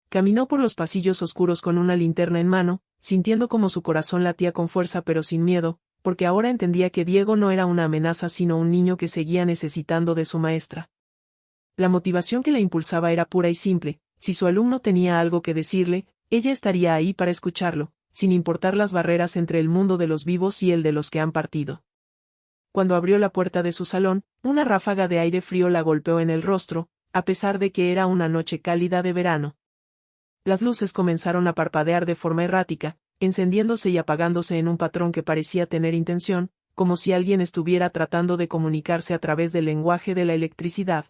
Speaker 1: Caminó por los pasillos oscuros con una linterna en mano, sintiendo como su corazón latía con fuerza pero sin miedo, porque ahora entendía que Diego no era una amenaza sino un niño que seguía necesitando de su maestra. La motivación que la impulsaba era pura y simple: si su alumno tenía algo que decirle, ella estaría ahí para escucharlo, sin importar las barreras entre el mundo de los vivos y el de los que han partido. Cuando abrió la puerta de su salón, una ráfaga de aire frío la golpeó en el rostro, a pesar de que era una noche cálida de verano. Las luces comenzaron a parpadear de forma errática, encendiéndose y apagándose en un patrón que parecía tener intención, como si alguien estuviera tratando de comunicarse a través del lenguaje de la electricidad.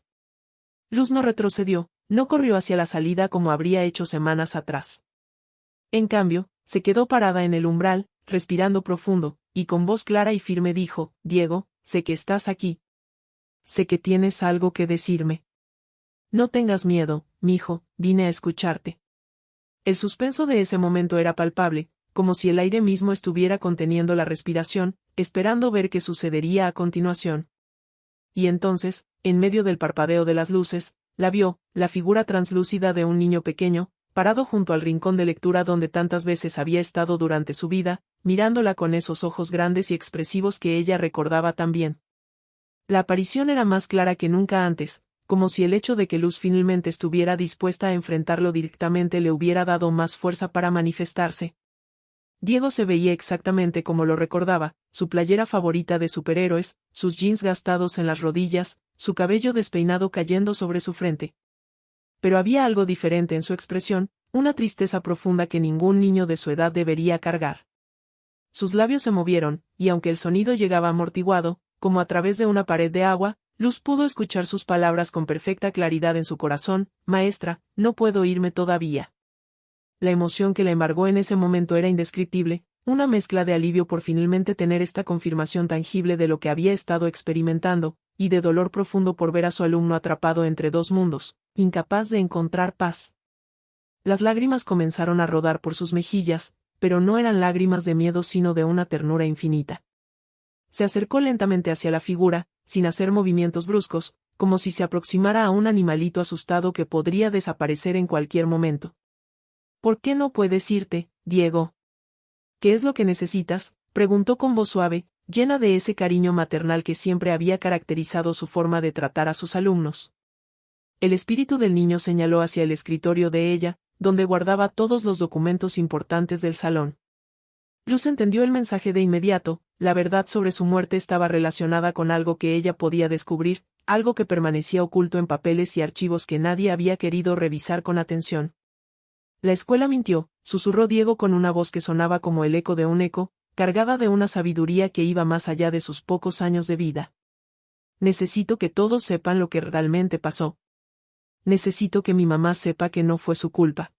Speaker 1: Luz no retrocedió, no corrió hacia la salida como habría hecho semanas atrás. En cambio, se quedó parada en el umbral, respirando profundo, y con voz clara y firme dijo: Diego, sé que estás aquí. Sé que tienes algo que decirme. No tengas miedo, mijo, vine a escucharte. El suspenso de ese momento era palpable, como si el aire mismo estuviera conteniendo la respiración, esperando ver qué sucedería a continuación. Y entonces, en medio del parpadeo de las luces, la vio, la figura translúcida de un niño pequeño, parado junto al rincón de lectura donde tantas veces había estado durante su vida, mirándola con esos ojos grandes y expresivos que ella recordaba tan bien. La aparición era más clara que nunca antes, como si el hecho de que Luz finalmente estuviera dispuesta a enfrentarlo directamente le hubiera dado más fuerza para manifestarse. Diego se veía exactamente como lo recordaba, su playera favorita de superhéroes, sus jeans gastados en las rodillas, su cabello despeinado cayendo sobre su frente. Pero había algo diferente en su expresión, una tristeza profunda que ningún niño de su edad debería cargar. Sus labios se movieron, y aunque el sonido llegaba amortiguado, como a través de una pared de agua, Luz pudo escuchar sus palabras con perfecta claridad en su corazón: «Maestra, no puedo irme todavía». La emoción que la embargó en ese momento era indescriptible, una mezcla de alivio por finalmente tener esta confirmación tangible de lo que había estado experimentando, y de dolor profundo por ver a su alumno atrapado entre dos mundos, incapaz de encontrar paz. Las lágrimas comenzaron a rodar por sus mejillas, pero no eran lágrimas de miedo sino de una ternura infinita. Se acercó lentamente hacia la figura, sin hacer movimientos bruscos, como si se aproximara a un animalito asustado que podría desaparecer en cualquier momento. «¿Por qué no puedes irte, Diego? ¿Qué es lo que necesitas?», preguntó con voz suave, llena de ese cariño maternal que siempre había caracterizado su forma de tratar a sus alumnos. El espíritu del niño señaló hacia el escritorio de ella, donde guardaba todos los documentos importantes del salón. Luz entendió el mensaje de inmediato: la verdad sobre su muerte estaba relacionada con algo que ella podía descubrir, algo que permanecía oculto en papeles y archivos que nadie había querido revisar con atención. «La escuela mintió», susurró Diego con una voz que sonaba como el eco de un eco, cargada de una sabiduría que iba más allá de sus pocos años de vida. «Necesito que todos sepan lo que realmente pasó. Necesito que mi mamá sepa que no fue su culpa».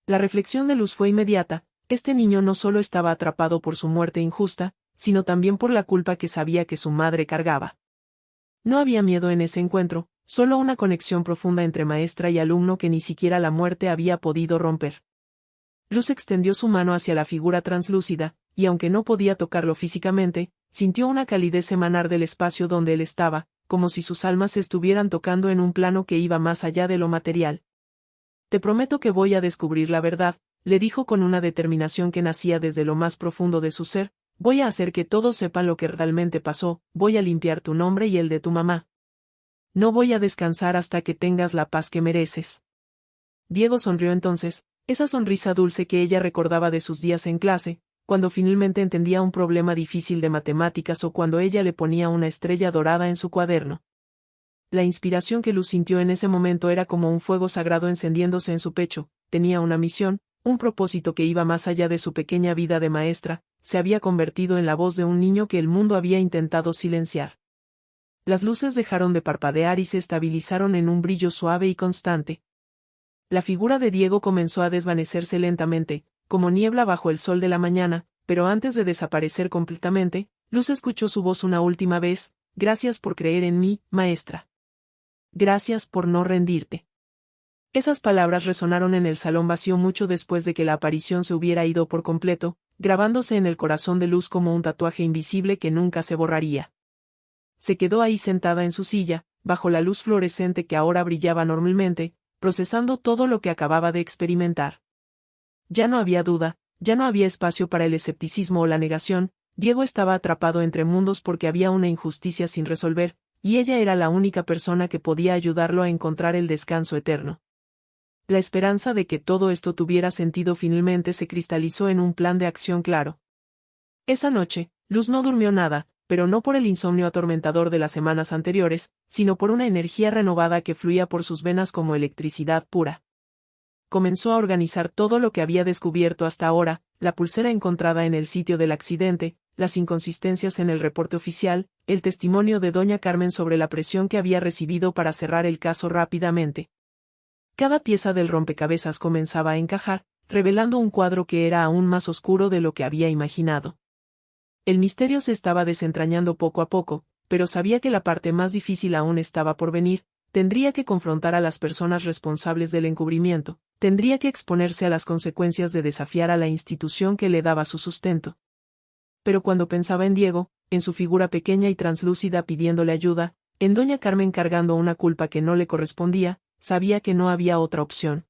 Speaker 1: La reflexión de Luz fue inmediata: este niño no solo estaba atrapado por su muerte injusta, sino también por la culpa que sabía que su madre cargaba. No había miedo en ese encuentro, solo una conexión profunda entre maestra y alumno que ni siquiera la muerte había podido romper. Luz extendió su mano hacia la figura translúcida, y aunque no podía tocarlo físicamente, sintió una calidez emanar del espacio donde él estaba, como si sus almas se estuvieran tocando en un plano que iba más allá de lo material. «Te prometo que voy a descubrir la verdad», le dijo con una determinación que nacía desde lo más profundo de su ser. «Voy a hacer que todos sepan lo que realmente pasó, voy a limpiar tu nombre y el de tu mamá. No voy a descansar hasta que tengas la paz que mereces». Diego sonrió entonces, esa sonrisa dulce que ella recordaba de sus días en clase, cuando finalmente entendía un problema difícil de matemáticas o cuando ella le ponía una estrella dorada en su cuaderno. La inspiración que Luz sintió en ese momento era como un fuego sagrado encendiéndose en su pecho, tenía una misión, un propósito que iba más allá de su pequeña vida de maestra, se había convertido en la voz de un niño que el mundo había intentado silenciar. Las luces dejaron de parpadear y se estabilizaron en un brillo suave y constante. La figura de Diego comenzó a desvanecerse lentamente, como niebla bajo el sol de la mañana, pero antes de desaparecer completamente, Luz escuchó su voz una última vez: «Gracias por creer en mí, maestra. Gracias por no rendirte». Esas palabras resonaron en el salón vacío mucho después de que la aparición se hubiera ido por completo, grabándose en el corazón de Luz como un tatuaje invisible que nunca se borraría. Se quedó ahí sentada en su silla, bajo la luz fluorescente que ahora brillaba normalmente, procesando todo lo que acababa de experimentar. Ya no había duda, ya no había espacio para el escepticismo o la negación. Diego estaba atrapado entre mundos porque había una injusticia sin resolver, y ella era la única persona que podía ayudarlo a encontrar el descanso eterno. La esperanza de que todo esto tuviera sentido finalmente se cristalizó en un plan de acción claro. Esa noche, Luz no durmió nada, pero no por el insomnio atormentador de las semanas anteriores, sino por una energía renovada que fluía por sus venas como electricidad pura. Comenzó a organizar todo lo que había descubierto hasta ahora: la pulsera encontrada en el sitio del accidente, las inconsistencias en el reporte oficial, el testimonio de doña Carmen sobre la presión que había recibido para cerrar el caso rápidamente. Cada pieza del rompecabezas comenzaba a encajar, revelando un cuadro que era aún más oscuro de lo que había imaginado. El misterio se estaba desentrañando poco a poco, pero sabía que la parte más difícil aún estaba por venir. Tendría que confrontar a las personas responsables del encubrimiento, tendría que exponerse a las consecuencias de desafiar a la institución que le daba su sustento. Pero cuando pensaba en Diego, en su figura pequeña y translúcida pidiéndole ayuda, en doña Carmen cargando una culpa que no le correspondía, sabía que no había otra opción.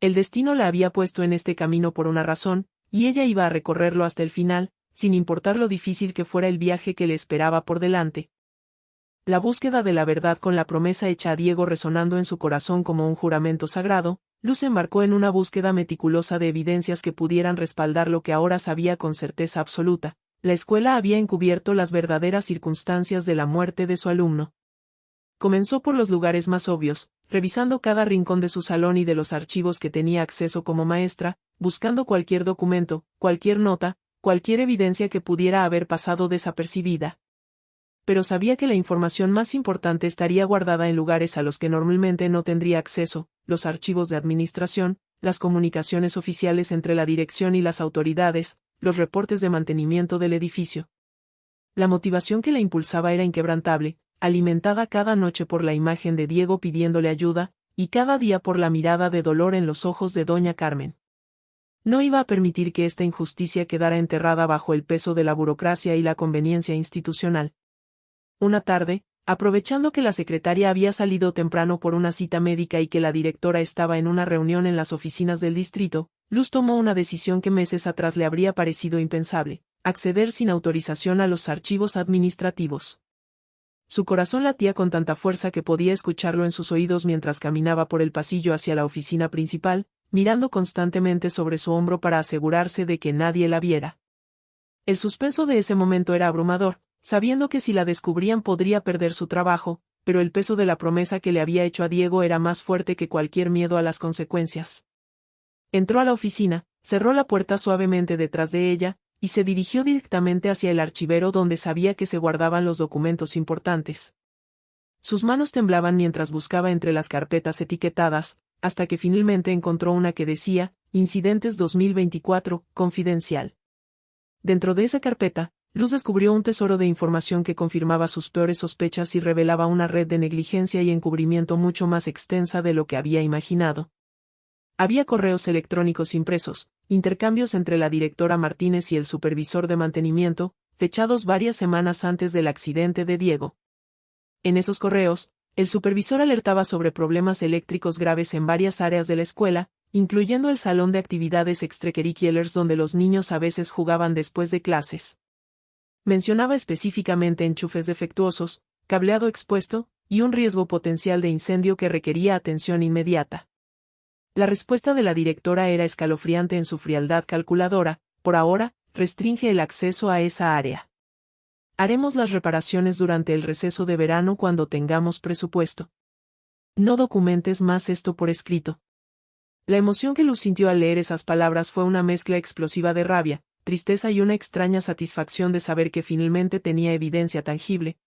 Speaker 1: El destino la había puesto en este camino por una razón, y ella iba a recorrerlo hasta el final, sin importar lo difícil que fuera el viaje que le esperaba por delante. La búsqueda de la verdad con la promesa hecha a Diego resonando en su corazón como un juramento sagrado, Luz embarcó en una búsqueda meticulosa de evidencias que pudieran respaldar lo que ahora sabía con certeza absoluta. La escuela había encubierto las verdaderas circunstancias de la muerte de su alumno. Comenzó por los lugares más obvios, revisando cada rincón de su salón y de los archivos que tenía acceso como maestra, buscando cualquier documento, cualquier nota, cualquier evidencia que pudiera haber pasado desapercibida. Pero sabía que la información más importante estaría guardada en lugares a los que normalmente no tendría acceso: los archivos de administración, las comunicaciones oficiales entre la dirección y las autoridades, los reportes de mantenimiento del edificio. La motivación que la impulsaba era inquebrantable, alimentada cada noche por la imagen de Diego pidiéndole ayuda, y cada día por la mirada de dolor en los ojos de doña Carmen. No iba a permitir que esta injusticia quedara enterrada bajo el peso de la burocracia y la conveniencia institucional. Una tarde, aprovechando que la secretaria había salido temprano por una cita médica y que la directora estaba en una reunión en las oficinas del distrito, Luz tomó una decisión que meses atrás le habría parecido impensable: acceder sin autorización a los archivos administrativos. Su corazón latía con tanta fuerza que podía escucharlo en sus oídos mientras caminaba por el pasillo hacia la oficina principal, mirando constantemente sobre su hombro para asegurarse de que nadie la viera. El suspenso de ese momento era abrumador, sabiendo que si la descubrían podría perder su trabajo, pero el peso de la promesa que le había hecho a Diego era más fuerte que cualquier miedo a las consecuencias. Entró a la oficina, cerró la puerta suavemente detrás de ella, y se dirigió directamente hacia el archivero donde sabía que se guardaban los documentos importantes. Sus manos temblaban mientras buscaba entre las carpetas etiquetadas, hasta que finalmente encontró una que decía: Incidentes 2024, confidencial. Dentro de esa carpeta, Luz descubrió un tesoro de información que confirmaba sus peores sospechas y revelaba una red de negligencia y encubrimiento mucho más extensa de lo que había imaginado. Había correos electrónicos impresos, intercambios entre la directora Martínez y el supervisor de mantenimiento, fechados varias semanas antes del accidente de Diego. En esos correos, el supervisor alertaba sobre problemas eléctricos graves en varias áreas de la escuela, incluyendo el salón de actividades extracurriculares donde los niños a veces jugaban después de clases. Mencionaba específicamente enchufes defectuosos, cableado expuesto, y un riesgo potencial de incendio que requería atención inmediata. La respuesta de la directora era escalofriante en su frialdad calculadora: por ahora, restringe el acceso a esa área. Haremos las reparaciones durante el receso de verano cuando tengamos presupuesto. No documentes más esto por escrito. La emoción que Luz sintió al leer esas palabras fue una mezcla explosiva de rabia, tristeza y una extraña satisfacción de saber que finalmente tenía evidencia tangible.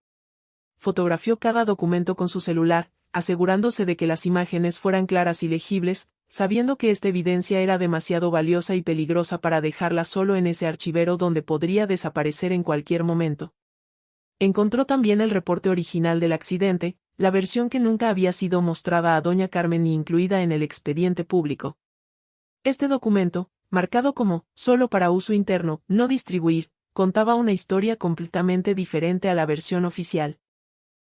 Speaker 1: Fotografió cada documento con su celular, asegurándose de que las imágenes fueran claras y legibles, sabiendo que esta evidencia era demasiado valiosa y peligrosa para dejarla solo en ese archivero donde podría desaparecer en cualquier momento. Encontró también el reporte original del accidente, la versión que nunca había sido mostrada a doña Carmen ni incluida en el expediente público. Este documento, marcado como «solo para uso interno, no distribuir», contaba una historia completamente diferente a la versión oficial.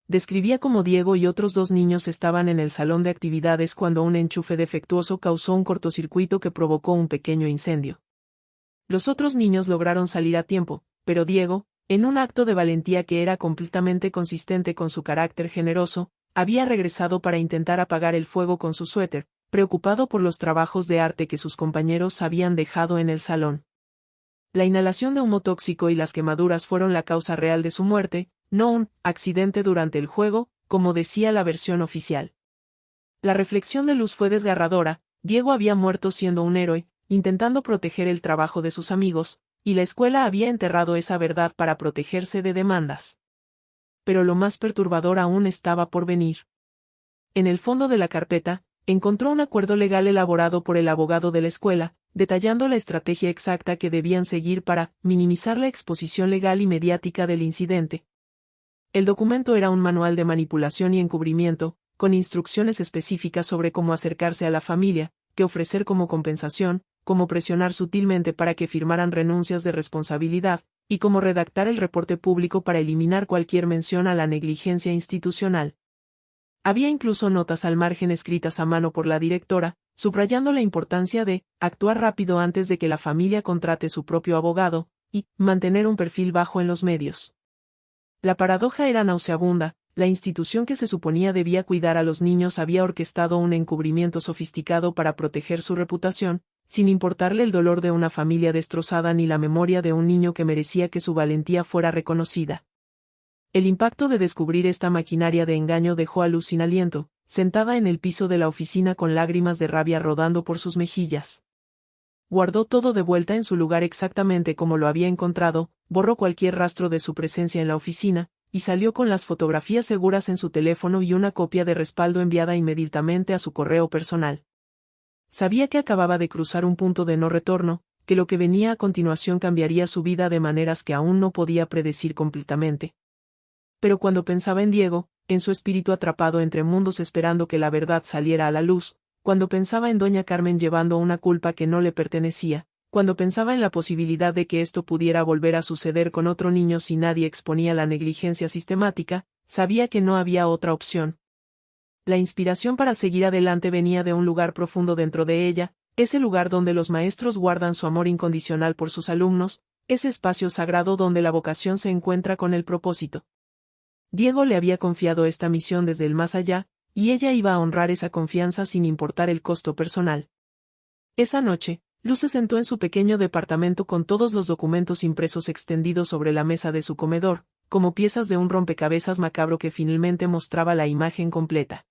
Speaker 1: Describía cómo Diego y otros 2 niños estaban en el salón de actividades cuando un enchufe defectuoso causó un cortocircuito que provocó un pequeño incendio. Los otros niños lograron salir a tiempo, pero Diego, en un acto de valentía que era completamente consistente con su carácter generoso, había regresado para intentar apagar el fuego con su suéter, preocupado por los trabajos de arte que sus compañeros habían dejado en el salón. La inhalación de humo tóxico y las quemaduras fueron la causa real de su muerte, no un accidente durante el juego, como decía la versión oficial. La reflexión de Luz fue desgarradora: Diego había muerto siendo un héroe, intentando proteger el trabajo de sus amigos, y la escuela había enterrado esa verdad para protegerse de demandas. Pero lo más perturbador aún estaba por venir. En el fondo de la carpeta, encontró un acuerdo legal elaborado por el abogado de la escuela, detallando la estrategia exacta que debían seguir para minimizar la exposición legal y mediática del incidente. El documento era un manual de manipulación y encubrimiento, con instrucciones específicas sobre cómo acercarse a la familia, qué ofrecer como compensación, cómo presionar sutilmente para que firmaran renuncias de responsabilidad, y cómo redactar el reporte público para eliminar cualquier mención a la negligencia institucional. Había incluso notas al margen escritas a mano por la directora, subrayando la importancia de actuar rápido antes de que la familia contrate su propio abogado, y mantener un perfil bajo en los medios. La paradoja era nauseabunda. La institución que se suponía debía cuidar a los niños había orquestado un encubrimiento sofisticado para proteger su reputación, sin importarle el dolor de una familia destrozada ni la memoria de un niño que merecía que su valentía fuera reconocida. El impacto de descubrir esta maquinaria de engaño dejó a Luz sin aliento, sentada en el piso de la oficina con lágrimas de rabia rodando por sus mejillas. Guardó todo de vuelta en su lugar exactamente como lo había encontrado, borró cualquier rastro de su presencia en la oficina, y salió con las fotografías seguras en su teléfono y una copia de respaldo enviada inmediatamente a su correo personal. Sabía que acababa de cruzar un punto de no retorno, que lo que venía a continuación cambiaría su vida de maneras que aún no podía predecir completamente. Pero cuando pensaba en Diego, en su espíritu atrapado entre mundos esperando que la verdad saliera a la luz, cuando pensaba en doña Carmen llevando una culpa que no le pertenecía, cuando pensaba en la posibilidad de que esto pudiera volver a suceder con otro niño si nadie exponía la negligencia sistemática, sabía que no había otra opción. La inspiración para seguir adelante venía de un lugar profundo dentro de ella, ese lugar donde los maestros guardan su amor incondicional por sus alumnos, ese espacio sagrado donde la vocación se encuentra con el propósito. Diego le había confiado esta misión desde el más allá, y ella iba a honrar esa confianza sin importar el costo personal. Esa noche, Luz se sentó en su pequeño departamento con todos los documentos impresos extendidos sobre la mesa de su comedor, como piezas de un rompecabezas macabro que finalmente mostraba la imagen completa.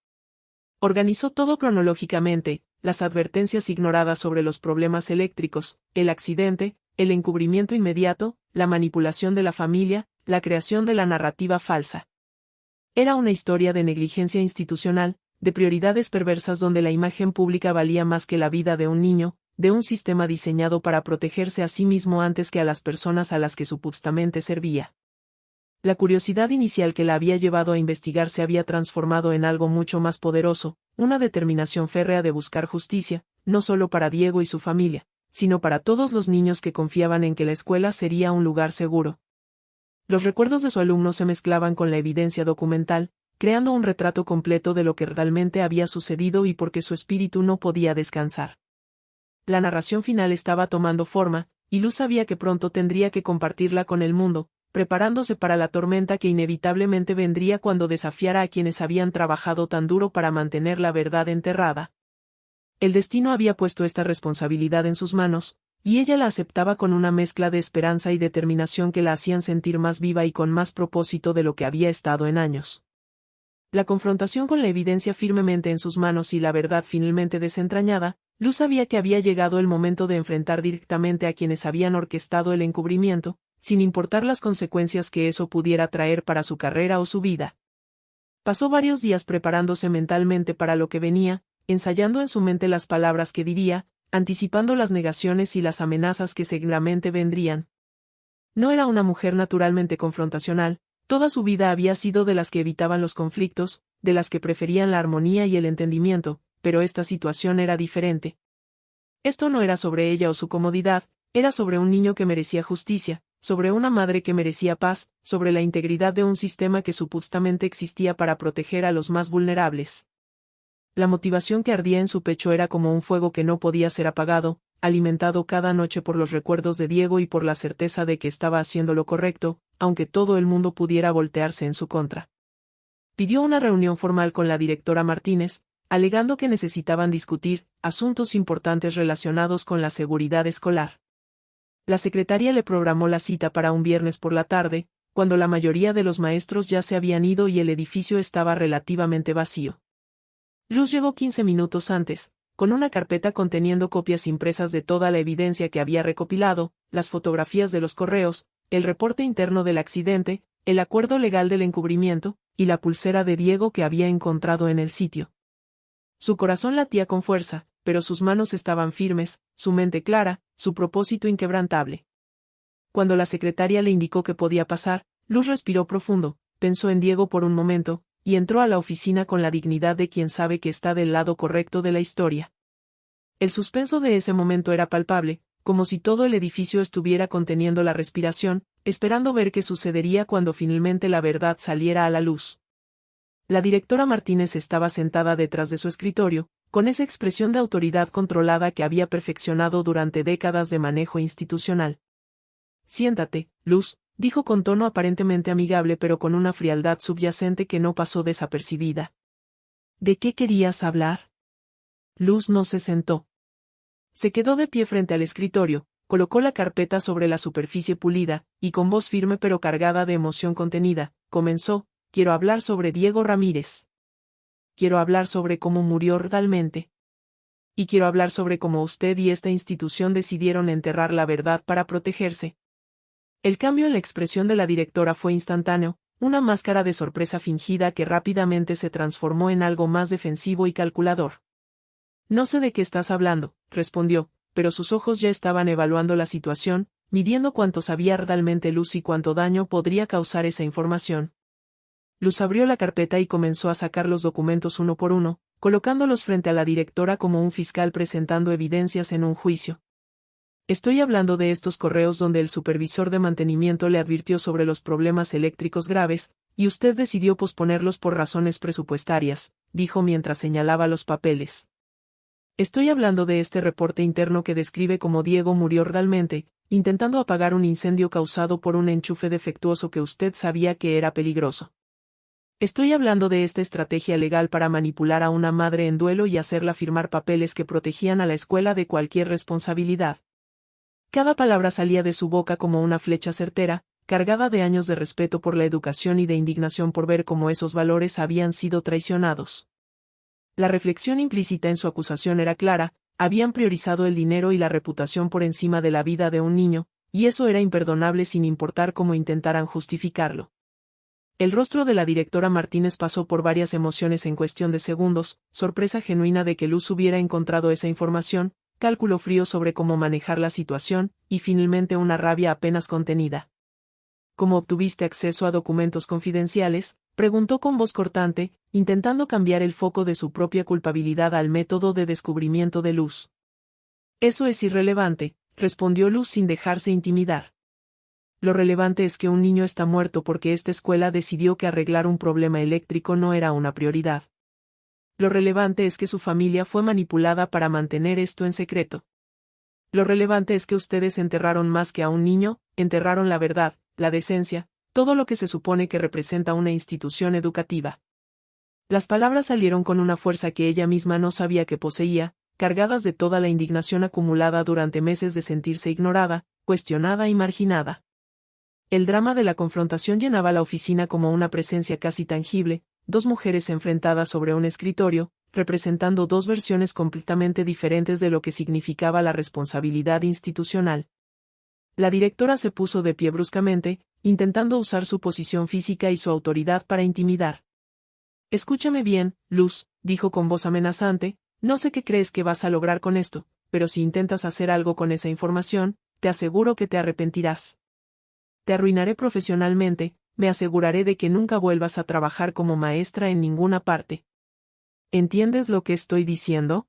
Speaker 1: Organizó todo cronológicamente, las advertencias ignoradas sobre los problemas eléctricos, el accidente, el encubrimiento inmediato, la manipulación de la familia, la creación de la narrativa falsa. Era una historia de negligencia institucional, de prioridades perversas donde la imagen pública valía más que la vida de un niño, de un sistema diseñado para protegerse a sí mismo antes que a las personas a las que supuestamente servía. La curiosidad inicial que la había llevado a investigar se había transformado en algo mucho más poderoso, una determinación férrea de buscar justicia, no solo para Diego y su familia, sino para todos los niños que confiaban en que la escuela sería un lugar seguro. Los recuerdos de su alumno se mezclaban con la evidencia documental, creando un retrato completo de lo que realmente había sucedido y por qué su espíritu no podía descansar. La narración final estaba tomando forma, y Luz sabía que pronto tendría que compartirla con el mundo, preparándose para la tormenta que inevitablemente vendría cuando desafiara a quienes habían trabajado tan duro para mantener la verdad enterrada. El destino había puesto esta responsabilidad en sus manos, y ella la aceptaba con una mezcla de esperanza y determinación que la hacían sentir más viva y con más propósito de lo que había estado en años. La confrontación con la evidencia firmemente en sus manos y la verdad finalmente desentrañada, Luz sabía que había llegado el momento de enfrentar directamente a quienes habían orquestado el encubrimiento, sin importar las consecuencias que eso pudiera traer para su carrera o su vida. Pasó varios días preparándose mentalmente para lo que venía, ensayando en su mente las palabras que diría, anticipando las negaciones y las amenazas que seguramente vendrían. No era una mujer naturalmente confrontacional, toda su vida había sido de las que evitaban los conflictos, de las que preferían la armonía y el entendimiento, pero esta situación era diferente. Esto no era sobre ella o su comodidad, era sobre un niño que merecía justicia, sobre una madre que merecía paz, sobre la integridad de un sistema que supuestamente existía para proteger a los más vulnerables. La motivación que ardía en su pecho era como un fuego que no podía ser apagado, alimentado cada noche por los recuerdos de Diego y por la certeza de que estaba haciendo lo correcto, aunque todo el mundo pudiera voltearse en su contra. Pidió una reunión formal con la directora Martínez, alegando que necesitaban discutir asuntos importantes relacionados con la seguridad escolar. La secretaria le programó la cita para un viernes por la tarde, cuando la mayoría de los maestros ya se habían ido y el edificio estaba relativamente vacío. Luz llegó 15 minutos antes, con una carpeta conteniendo copias impresas de toda la evidencia que había recopilado, las fotografías de los correos, el reporte interno del accidente, el acuerdo legal del encubrimiento, y la pulsera de Diego que había encontrado en el sitio. Su corazón latía con fuerza, pero sus manos estaban firmes, su mente clara, su propósito inquebrantable. Cuando la secretaria le indicó que podía pasar, Luz respiró profundo, pensó en Diego por un momento, y entró a la oficina con la dignidad de quien sabe que está del lado correcto de la historia. El suspenso de ese momento era palpable, como si todo el edificio estuviera conteniendo la respiración, esperando ver qué sucedería cuando finalmente la verdad saliera a la luz. La directora Martínez estaba sentada detrás de su escritorio, con esa expresión de autoridad controlada que había perfeccionado durante décadas de manejo institucional. Siéntate, Luz, dijo con tono aparentemente amigable pero con una frialdad subyacente que no pasó desapercibida. ¿De qué querías hablar? Luz no se sentó. Se quedó de pie frente al escritorio, colocó la carpeta sobre la superficie pulida, y con voz firme pero cargada de emoción contenida, comenzó: quiero hablar sobre Diego Ramírez. Quiero hablar sobre cómo murió realmente. Y quiero hablar sobre cómo usted y esta institución decidieron enterrar la verdad para protegerse. El cambio en la expresión de la directora fue instantáneo, una máscara de sorpresa fingida que rápidamente se transformó en algo más defensivo y calculador. No sé de qué estás hablando, respondió, pero sus ojos ya estaban evaluando la situación, midiendo cuánto sabía realmente Luz y cuánto daño podría causar esa información. Luz abrió la carpeta y comenzó a sacar los documentos uno por uno, colocándolos frente a la directora como un fiscal presentando evidencias en un juicio. Estoy hablando de estos correos donde el supervisor de mantenimiento le advirtió sobre los problemas eléctricos graves, y usted decidió posponerlos por razones presupuestarias, dijo mientras señalaba los papeles. Estoy hablando de este reporte interno que describe cómo Diego murió realmente, intentando apagar un incendio causado por un enchufe defectuoso que usted sabía que era peligroso. Estoy hablando de esta estrategia legal para manipular a una madre en duelo y hacerla firmar papeles que protegían a la escuela de cualquier responsabilidad. Cada palabra salía de su boca como una flecha certera, cargada de años de respeto por la educación y de indignación por ver cómo esos valores habían sido traicionados. La reflexión implícita en su acusación era clara: habían priorizado el dinero y la reputación por encima de la vida de un niño, y eso era imperdonable sin importar cómo intentaran justificarlo. El rostro de la directora Martínez pasó por varias emociones en cuestión de segundos: sorpresa genuina de que Luz hubiera encontrado esa información, cálculo frío sobre cómo manejar la situación, y finalmente una rabia apenas contenida. ¿Cómo obtuviste acceso a documentos confidenciales?, preguntó con voz cortante, intentando cambiar el foco de su propia culpabilidad al método de descubrimiento de Luz. Eso es irrelevante, respondió Luz sin dejarse intimidar. Lo relevante es que un niño está muerto porque esta escuela decidió que arreglar un problema eléctrico no era una prioridad. Lo relevante es que su familia fue manipulada para mantener esto en secreto. Lo relevante es que ustedes enterraron más que a un niño, enterraron la verdad, la decencia, todo lo que se supone que representa una institución educativa. Las palabras salieron con una fuerza que ella misma no sabía que poseía, cargadas de toda la indignación acumulada durante meses de sentirse ignorada, cuestionada y marginada. El drama de la confrontación llenaba la oficina como una presencia casi tangible: dos mujeres enfrentadas sobre un escritorio, representando dos versiones completamente diferentes de lo que significaba la responsabilidad institucional. La directora se puso de pie bruscamente, intentando usar su posición física y su autoridad para intimidar. Escúchame bien, Luz, dijo con voz amenazante, no sé qué crees que vas a lograr con esto, pero si intentas hacer algo con esa información, te aseguro que te arrepentirás. Te arruinaré profesionalmente, me aseguraré de que nunca vuelvas a trabajar como maestra en ninguna parte. ¿Entiendes lo que estoy diciendo?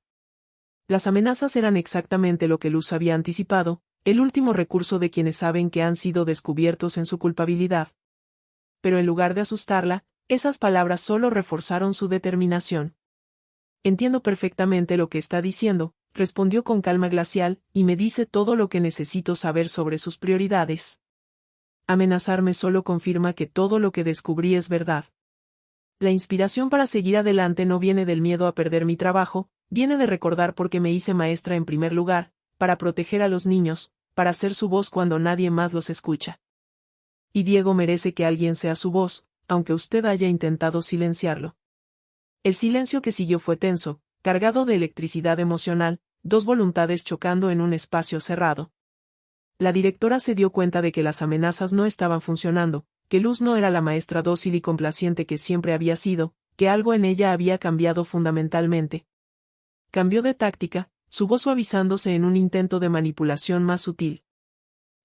Speaker 1: Las amenazas eran exactamente lo que Luz había anticipado, el último recurso de quienes saben que han sido descubiertos en su culpabilidad. Pero en lugar de asustarla, esas palabras solo reforzaron su determinación. Entiendo perfectamente lo que está diciendo, respondió con calma glacial, y me dice todo lo que necesito saber sobre sus prioridades. Amenazarme solo confirma que todo lo que descubrí es verdad. La inspiración para seguir adelante no viene del miedo a perder mi trabajo, viene de recordar por qué me hice maestra en primer lugar, para proteger a los niños, para ser su voz cuando nadie más los escucha. Y Diego merece que alguien sea su voz, aunque usted haya intentado silenciarlo. El silencio que siguió fue tenso, cargado de electricidad emocional, dos voluntades chocando en un espacio cerrado. La directora se dio cuenta de que las amenazas no estaban funcionando, que Luz no era la maestra dócil y complaciente que siempre había sido, que algo en ella había cambiado fundamentalmente. Cambió de táctica, su voz suavizándose en un intento de manipulación más sutil.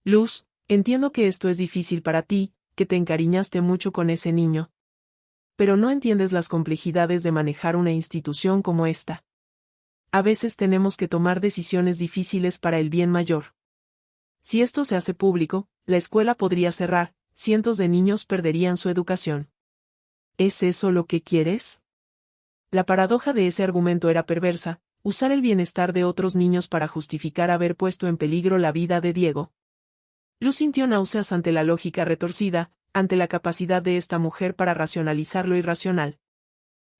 Speaker 1: Luz, entiendo que esto es difícil para ti, que te encariñaste mucho con ese niño. Pero no entiendes las complejidades de manejar una institución como esta. A veces tenemos que tomar decisiones difíciles para el bien mayor. Si esto se hace público, la escuela podría cerrar, cientos de niños perderían su educación. ¿Es eso lo que quieres? La paradoja de ese argumento era perversa: usar el bienestar de otros niños para justificar haber puesto en peligro la vida de Diego. Luz sintió náuseas ante la lógica retorcida, ante la capacidad de esta mujer para racionalizar lo irracional.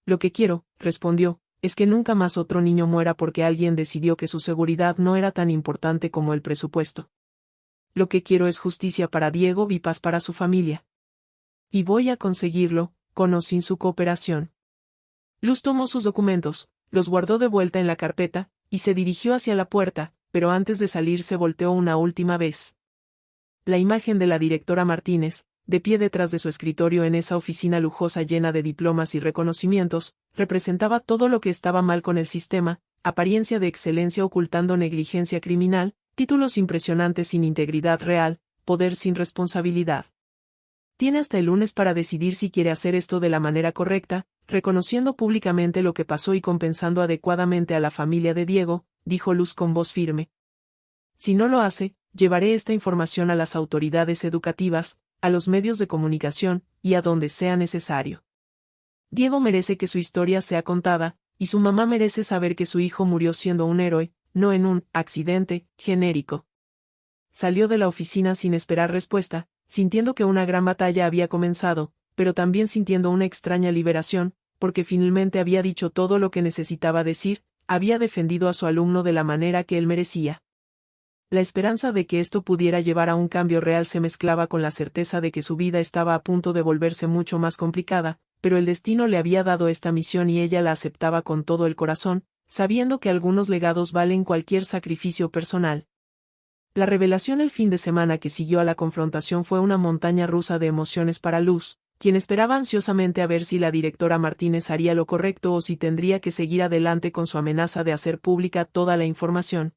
Speaker 1: Lo que quiero, respondió, es que nunca más otro niño muera porque alguien decidió que su seguridad no era tan importante como el presupuesto. Lo que quiero es justicia para Diego y paz para su familia. Y voy a conseguirlo, con o sin su cooperación. Luz tomó sus documentos, los guardó de vuelta en la carpeta, y se dirigió hacia la puerta, pero antes de salir se volteó una última vez. La imagen de la directora Martínez, de pie detrás de su escritorio en esa oficina lujosa llena de diplomas y reconocimientos, representaba todo lo que estaba mal con el sistema: apariencia de excelencia ocultando negligencia criminal, títulos impresionantes sin integridad real, poder sin responsabilidad. Tiene hasta el lunes para decidir si quiere hacer esto de la manera correcta, reconociendo públicamente lo que pasó y compensando adecuadamente a la familia de Diego, dijo Luz con voz firme. Si no lo hace, llevaré esta información a las autoridades educativas, a los medios de comunicación, y a donde sea necesario. Diego merece que su historia sea contada, y su mamá merece saber que su hijo murió siendo un héroe, no en un accidente genérico. Salió de la oficina sin esperar respuesta, sintiendo que una gran batalla había comenzado, pero también sintiendo una extraña liberación, porque finalmente había dicho todo lo que necesitaba decir, había defendido a su alumno de la manera que él merecía. La esperanza de que esto pudiera llevar a un cambio real se mezclaba con la certeza de que su vida estaba a punto de volverse mucho más complicada, pero el destino le había dado esta misión y ella la aceptaba con todo el corazón, sabiendo que algunos legados valen cualquier sacrificio personal. La revelación el fin de semana que siguió a la confrontación fue una montaña rusa de emociones para Luz, quien esperaba ansiosamente a ver si la directora Martínez haría lo correcto o si tendría que seguir adelante con su amenaza de hacer pública toda la información.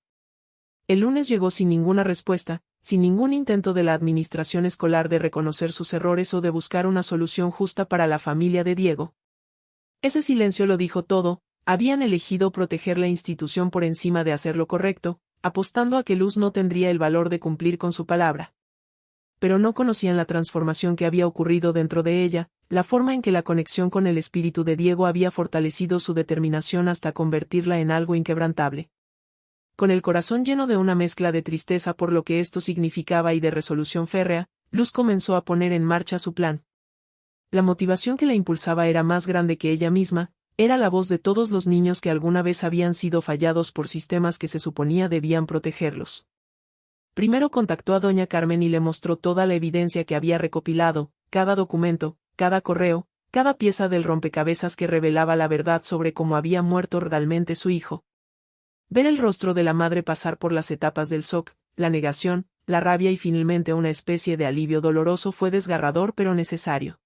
Speaker 1: El lunes llegó sin ninguna respuesta, sin ningún intento de la administración escolar de reconocer sus errores o de buscar una solución justa para la familia de Diego. Ese silencio lo dijo todo: habían elegido proteger la institución por encima de hacer lo correcto, apostando a que Luz no tendría el valor de cumplir con su palabra. Pero no conocían la transformación que había ocurrido dentro de ella, la forma en que la conexión con el espíritu de Diego había fortalecido su determinación hasta convertirla en algo inquebrantable. Con el corazón lleno de una mezcla de tristeza por lo que esto significaba y de resolución férrea, Luz comenzó a poner en marcha su plan. La motivación que la impulsaba era más grande que ella misma, era la voz de todos los niños que alguna vez habían sido fallados por sistemas que se suponía debían protegerlos. Primero contactó a doña Carmen y le mostró toda la evidencia que había recopilado, cada documento, cada correo, cada pieza del rompecabezas que revelaba la verdad sobre cómo había muerto realmente su hijo. Ver el rostro de la madre pasar por las etapas del shock, la negación, la rabia y finalmente una especie de alivio doloroso fue desgarrador pero necesario.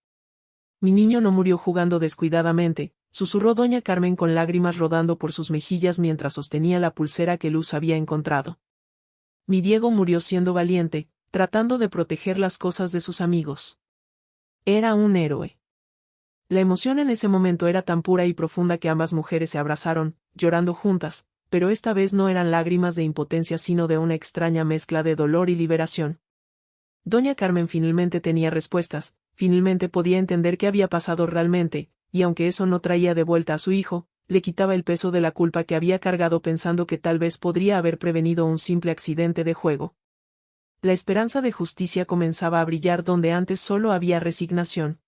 Speaker 1: Mi niño no murió jugando descuidadamente, susurró doña Carmen con lágrimas rodando por sus mejillas mientras sostenía la pulsera que Luz había encontrado. Mi Diego murió siendo valiente, tratando de proteger las cosas de sus amigos. Era un héroe. La emoción en ese momento era tan pura y profunda que ambas mujeres se abrazaron, llorando juntas, pero esta vez no eran lágrimas de impotencia sino de una extraña mezcla de dolor y liberación. Doña Carmen finalmente tenía respuestas, finalmente podía entender qué había pasado realmente, y aunque eso no traía de vuelta a su hijo, le quitaba el peso de la culpa que había cargado pensando que tal vez podría haber prevenido un simple accidente de juego. La esperanza de justicia comenzaba a brillar donde antes solo había resignación.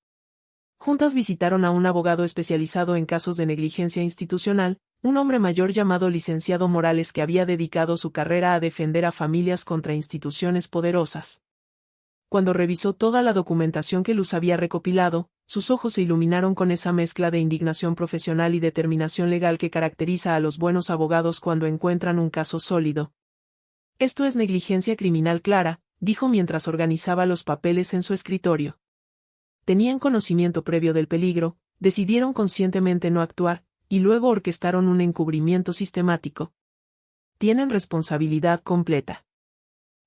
Speaker 1: Juntas visitaron a un abogado especializado en casos de negligencia institucional, un hombre mayor llamado licenciado Morales que había dedicado su carrera a defender a familias contra instituciones poderosas. Cuando revisó toda la documentación que Luz había recopilado, sus ojos se iluminaron con esa mezcla de indignación profesional y determinación legal que caracteriza a los buenos abogados cuando encuentran un caso sólido. Esto es negligencia criminal clara, dijo mientras organizaba los papeles en su escritorio. Tenían conocimiento previo del peligro, decidieron conscientemente no actuar, y luego orquestaron un encubrimiento sistemático. Tienen responsabilidad completa.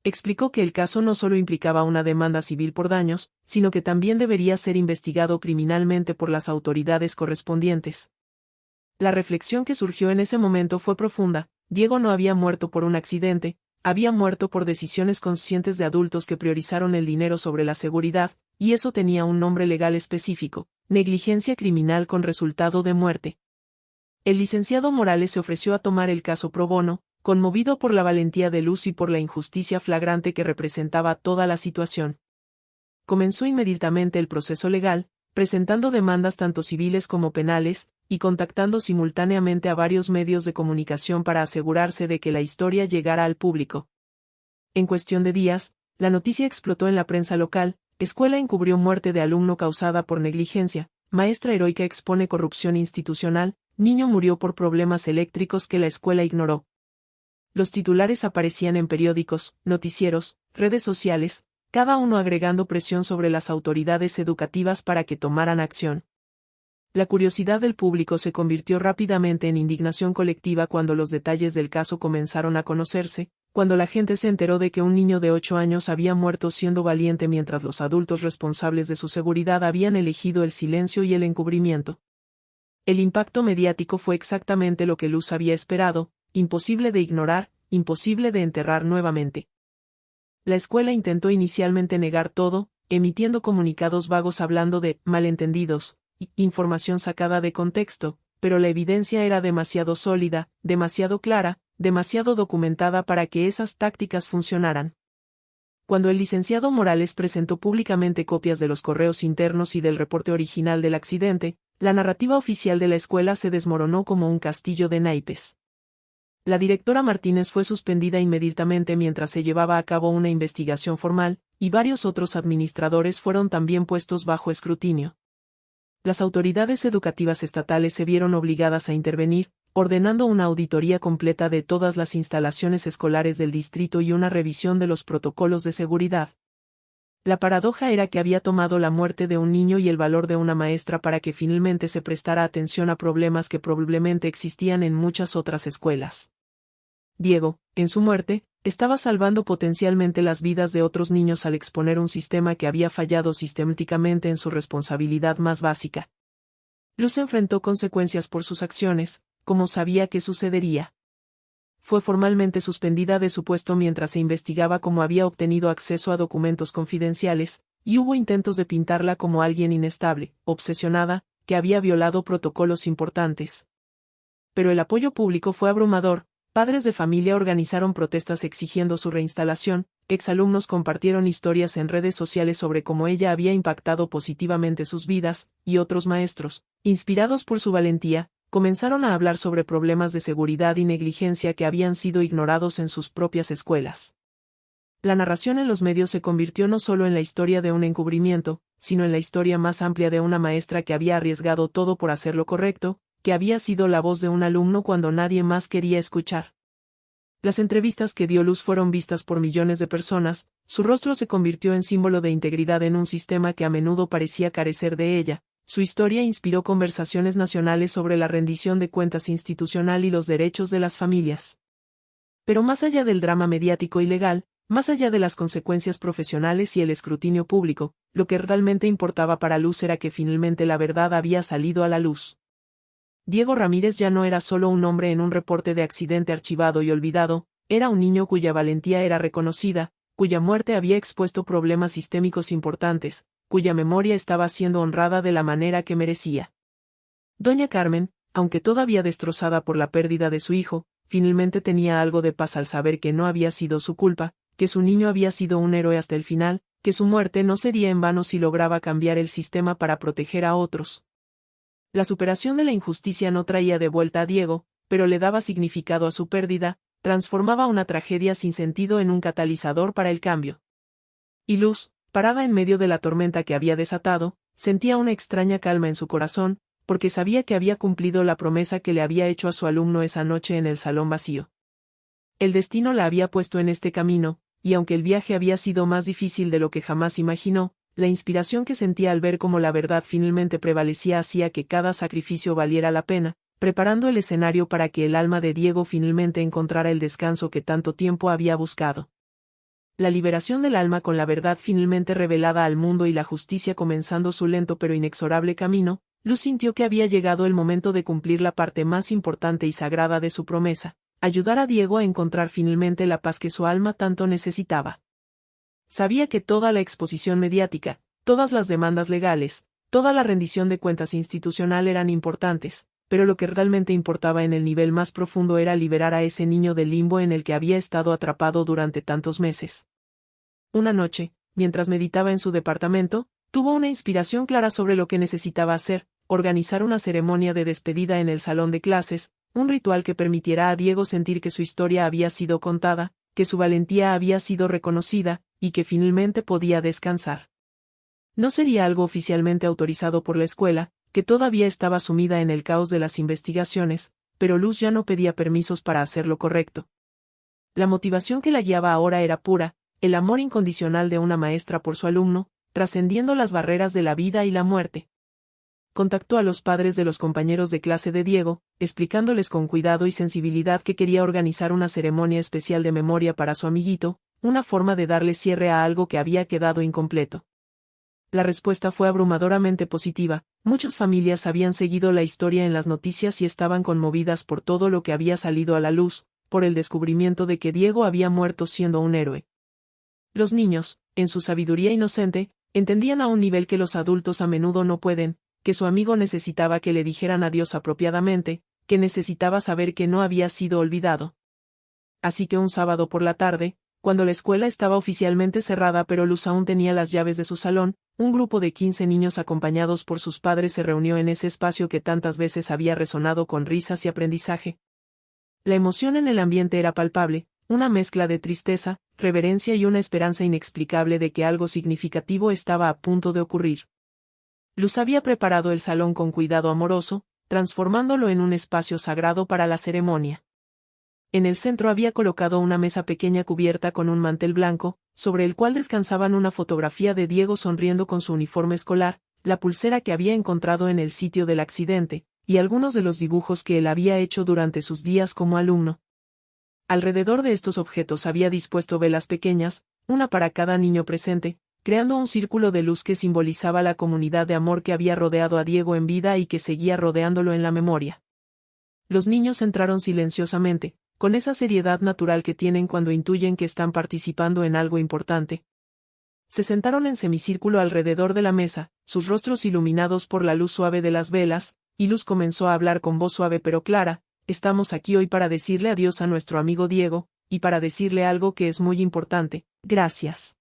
Speaker 1: Explicó que el caso no solo implicaba una demanda civil por daños, sino que también debería ser investigado criminalmente por las autoridades correspondientes. La reflexión que surgió en ese momento fue profunda: Diego no había muerto por un accidente, había muerto por decisiones conscientes de adultos que priorizaron el dinero sobre la seguridad, y eso tenía un nombre legal específico: negligencia criminal con resultado de muerte. El licenciado Morales se ofreció a tomar el caso pro bono, conmovido por la valentía de Luz y por la injusticia flagrante que representaba toda la situación. Comenzó inmediatamente el proceso legal, presentando demandas tanto civiles como penales, y contactando simultáneamente a varios medios de comunicación para asegurarse de que la historia llegara al público. En cuestión de días, la noticia explotó en la prensa local: escuela encubrió muerte de alumno causada por negligencia, maestra heroica expone corrupción institucional, niño murió por problemas eléctricos que la escuela ignoró. Los titulares aparecían en periódicos, noticieros, redes sociales, cada uno agregando presión sobre las autoridades educativas para que tomaran acción. La curiosidad del público se convirtió rápidamente en indignación colectiva cuando los detalles del caso comenzaron a conocerse, cuando la gente se enteró de que un niño de 8 años había muerto siendo valiente mientras los adultos responsables de su seguridad habían elegido el silencio y el encubrimiento. El impacto mediático fue exactamente lo que Luz había esperado: imposible de ignorar, imposible de enterrar nuevamente. La escuela intentó inicialmente negar todo, emitiendo comunicados vagos hablando de malentendidos, información sacada de contexto, pero la evidencia era demasiado sólida, demasiado clara, demasiado documentada para que esas tácticas funcionaran. Cuando el licenciado Morales presentó públicamente copias de los correos internos y del reporte original del accidente, la narrativa oficial de la escuela se desmoronó como un castillo de naipes. La directora Martínez fue suspendida inmediatamente mientras se llevaba a cabo una investigación formal, y varios otros administradores fueron también puestos bajo escrutinio. Las autoridades educativas estatales se vieron obligadas a intervenir, ordenando una auditoría completa de todas las instalaciones escolares del distrito y una revisión de los protocolos de seguridad. La paradoja era que había tomado la muerte de un niño y el valor de una maestra para que finalmente se prestara atención a problemas que probablemente existían en muchas otras escuelas. Diego, en su muerte, estaba salvando potencialmente las vidas de otros niños al exponer un sistema que había fallado sistemáticamente en su responsabilidad más básica. Luz enfrentó consecuencias por sus acciones, como sabía que sucedería. Fue formalmente suspendida de su puesto mientras se investigaba cómo había obtenido acceso a documentos confidenciales, y hubo intentos de pintarla como alguien inestable, obsesionada, que había violado protocolos importantes. Pero el apoyo público fue abrumador. Padres de familia organizaron protestas exigiendo su reinstalación, exalumnos compartieron historias en redes sociales sobre cómo ella había impactado positivamente sus vidas, y otros maestros, inspirados por su valentía, comenzaron a hablar sobre problemas de seguridad y negligencia que habían sido ignorados en sus propias escuelas. La narración en los medios se convirtió no solo en la historia de un encubrimiento, sino en la historia más amplia de una maestra que había arriesgado todo por hacer lo correcto, que había sido la voz de un alumno cuando nadie más quería escuchar. Las entrevistas que dio Luz fueron vistas por millones de personas, su rostro se convirtió en símbolo de integridad en un sistema que a menudo parecía carecer de ella. Su historia inspiró conversaciones nacionales sobre la rendición de cuentas institucional y los derechos de las familias. Pero más allá del drama mediático y legal, más allá de las consecuencias profesionales y el escrutinio público, lo que realmente importaba para Luz era que finalmente la verdad había salido a la luz. Diego Ramírez ya no era solo un nombre en un reporte de accidente archivado y olvidado, era un niño cuya valentía era reconocida, cuya muerte había expuesto problemas sistémicos importantes, cuya memoria estaba siendo honrada de la manera que merecía. Doña Carmen, aunque todavía destrozada por la pérdida de su hijo, finalmente tenía algo de paz al saber que no había sido su culpa, que su niño había sido un héroe hasta el final, que su muerte no sería en vano si lograba cambiar el sistema para proteger a otros. La superación de la injusticia no traía de vuelta a Diego, pero le daba significado a su pérdida, transformaba una tragedia sin sentido en un catalizador para el cambio. Y Luz, parada en medio de la tormenta que había desatado, sentía una extraña calma en su corazón, porque sabía que había cumplido la promesa que le había hecho a su alumno esa noche en el salón vacío. El destino la había puesto en este camino, y aunque el viaje había sido más difícil de lo que jamás imaginó, la inspiración que sentía al ver cómo la verdad finalmente prevalecía hacía que cada sacrificio valiera la pena, preparando el escenario para que el alma de Diego finalmente encontrara el descanso que tanto tiempo había buscado. La liberación del alma con la verdad finalmente revelada al mundo y la justicia comenzando su lento pero inexorable camino, Luz sintió que había llegado el momento de cumplir la parte más importante y sagrada de su promesa: ayudar a Diego a encontrar finalmente la paz que su alma tanto necesitaba. Sabía que toda la exposición mediática, todas las demandas legales, toda la rendición de cuentas institucional eran importantes, pero lo que realmente importaba en el nivel más profundo era liberar a ese niño del limbo en el que había estado atrapado durante tantos meses. Una noche, mientras meditaba en su departamento, tuvo una inspiración clara sobre lo que necesitaba hacer: organizar una ceremonia de despedida en el salón de clases, un ritual que permitiera a Diego sentir que su historia había sido contada, que su valentía había sido reconocida, y que finalmente podía descansar. No sería algo oficialmente autorizado por la escuela, que todavía estaba sumida en el caos de las investigaciones, pero Luz ya no pedía permisos para hacer lo correcto. La motivación que la guiaba ahora era pura, el amor incondicional de una maestra por su alumno, trascendiendo las barreras de la vida y la muerte. Contactó a los padres de los compañeros de clase de Diego, explicándoles con cuidado y sensibilidad que quería organizar una ceremonia especial de memoria para su amiguito, una forma de darle cierre a algo que había quedado incompleto. La respuesta fue abrumadoramente positiva. Muchas familias habían seguido la historia en las noticias y estaban conmovidas por todo lo que había salido a la luz, por el descubrimiento de que Diego había muerto siendo un héroe. Los niños, en su sabiduría inocente, entendían a un nivel que los adultos a menudo no pueden, que su amigo necesitaba que le dijeran adiós apropiadamente, que necesitaba saber que no había sido olvidado. Así que un sábado por la tarde, cuando la escuela estaba oficialmente cerrada pero Luz aún tenía las llaves de su salón, un grupo de 15 niños acompañados por sus padres se reunió en ese espacio que tantas veces había resonado con risas y aprendizaje. La emoción en el ambiente era palpable, una mezcla de tristeza, reverencia y una esperanza inexplicable de que algo significativo estaba a punto de ocurrir. Luz había preparado el salón con cuidado amoroso, transformándolo en un espacio sagrado para la ceremonia. En el centro había colocado una mesa pequeña cubierta con un mantel blanco, sobre el cual descansaban una fotografía de Diego sonriendo con su uniforme escolar, la pulsera que había encontrado en el sitio del accidente, y algunos de los dibujos que él había hecho durante sus días como alumno. Alrededor de estos objetos había dispuesto velas pequeñas, una para cada niño presente, creando un círculo de luz que simbolizaba la comunidad de amor que había rodeado a Diego en vida y que seguía rodeándolo en la memoria. Los niños entraron silenciosamente, con esa seriedad natural que tienen cuando intuyen que están participando en algo importante. Se sentaron en semicírculo alrededor de la mesa, sus rostros iluminados por la luz suave de las velas, y Luz comenzó a hablar con voz suave pero clara: estamos aquí hoy para decirle adiós a nuestro amigo Diego, y para decirle algo que es muy importante: gracias.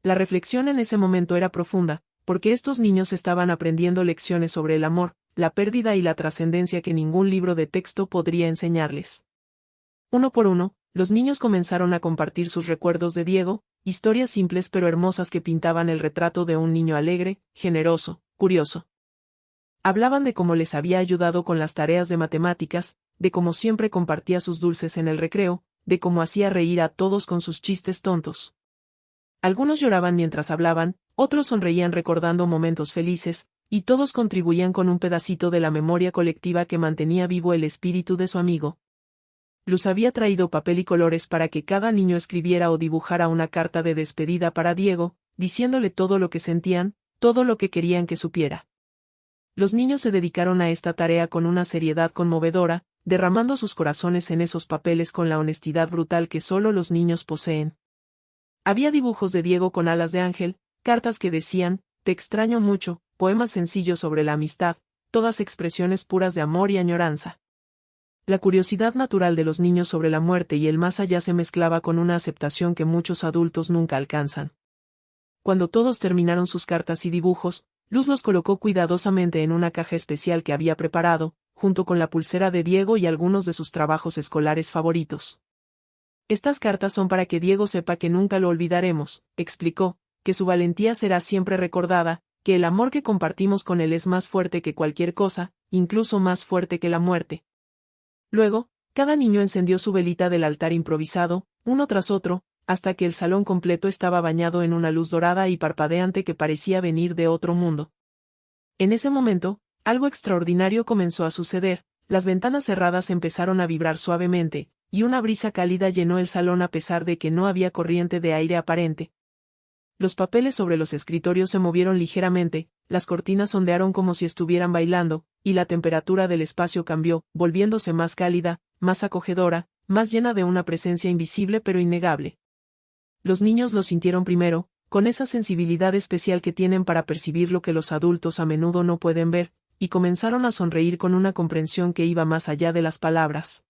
Speaker 1: La reflexión en ese momento era profunda, porque estos niños estaban aprendiendo lecciones sobre el amor, la pérdida y la trascendencia que ningún libro de texto podría enseñarles. Uno por uno, los niños comenzaron a compartir sus recuerdos de Diego, historias simples pero hermosas que pintaban el retrato de un niño alegre, generoso, curioso. Hablaban de cómo les había ayudado con las tareas de matemáticas, de cómo siempre compartía sus dulces en el recreo, de cómo hacía reír a todos con sus chistes tontos. Algunos lloraban mientras hablaban, otros sonreían recordando momentos felices, y todos contribuían con un pedacito de la memoria colectiva que mantenía vivo el espíritu de su amigo. Luz había traído papel y colores para que cada niño escribiera o dibujara una carta de despedida para Diego, diciéndole todo lo que sentían, todo lo que querían que supiera. Los niños se dedicaron a esta tarea con una seriedad conmovedora, derramando sus corazones en esos papeles con la honestidad brutal que solo los niños poseen. Había dibujos de Diego con alas de ángel, cartas que decían: te extraño mucho, poemas sencillos sobre la amistad, todas expresiones puras de amor y añoranza. La curiosidad natural de los niños sobre la muerte y el más allá se mezclaba con una aceptación que muchos adultos nunca alcanzan. Cuando todos terminaron sus cartas y dibujos, Luz los colocó cuidadosamente en una caja especial que había preparado, junto con la pulsera de Diego y algunos de sus trabajos escolares favoritos. Estas cartas son para que Diego sepa que nunca lo olvidaremos, explicó, que su valentía será siempre recordada, que el amor que compartimos con él es más fuerte que cualquier cosa, incluso más fuerte que la muerte. Luego, cada niño encendió su velita del altar improvisado, uno tras otro, hasta que el salón completo estaba bañado en una luz dorada y parpadeante que parecía venir de otro mundo. En ese momento, algo extraordinario comenzó a suceder: las ventanas cerradas empezaron a vibrar suavemente, y una brisa cálida llenó el salón a pesar de que no había corriente de aire aparente. Los papeles sobre los escritorios se movieron ligeramente, las cortinas ondearon como si estuvieran bailando, y la temperatura del espacio cambió, volviéndose más cálida, más acogedora, más llena de una presencia invisible pero innegable. Los niños lo sintieron primero, con esa sensibilidad especial que tienen para percibir lo que los adultos a menudo no pueden ver, y comenzaron a sonreír con una comprensión que iba más allá de las palabras.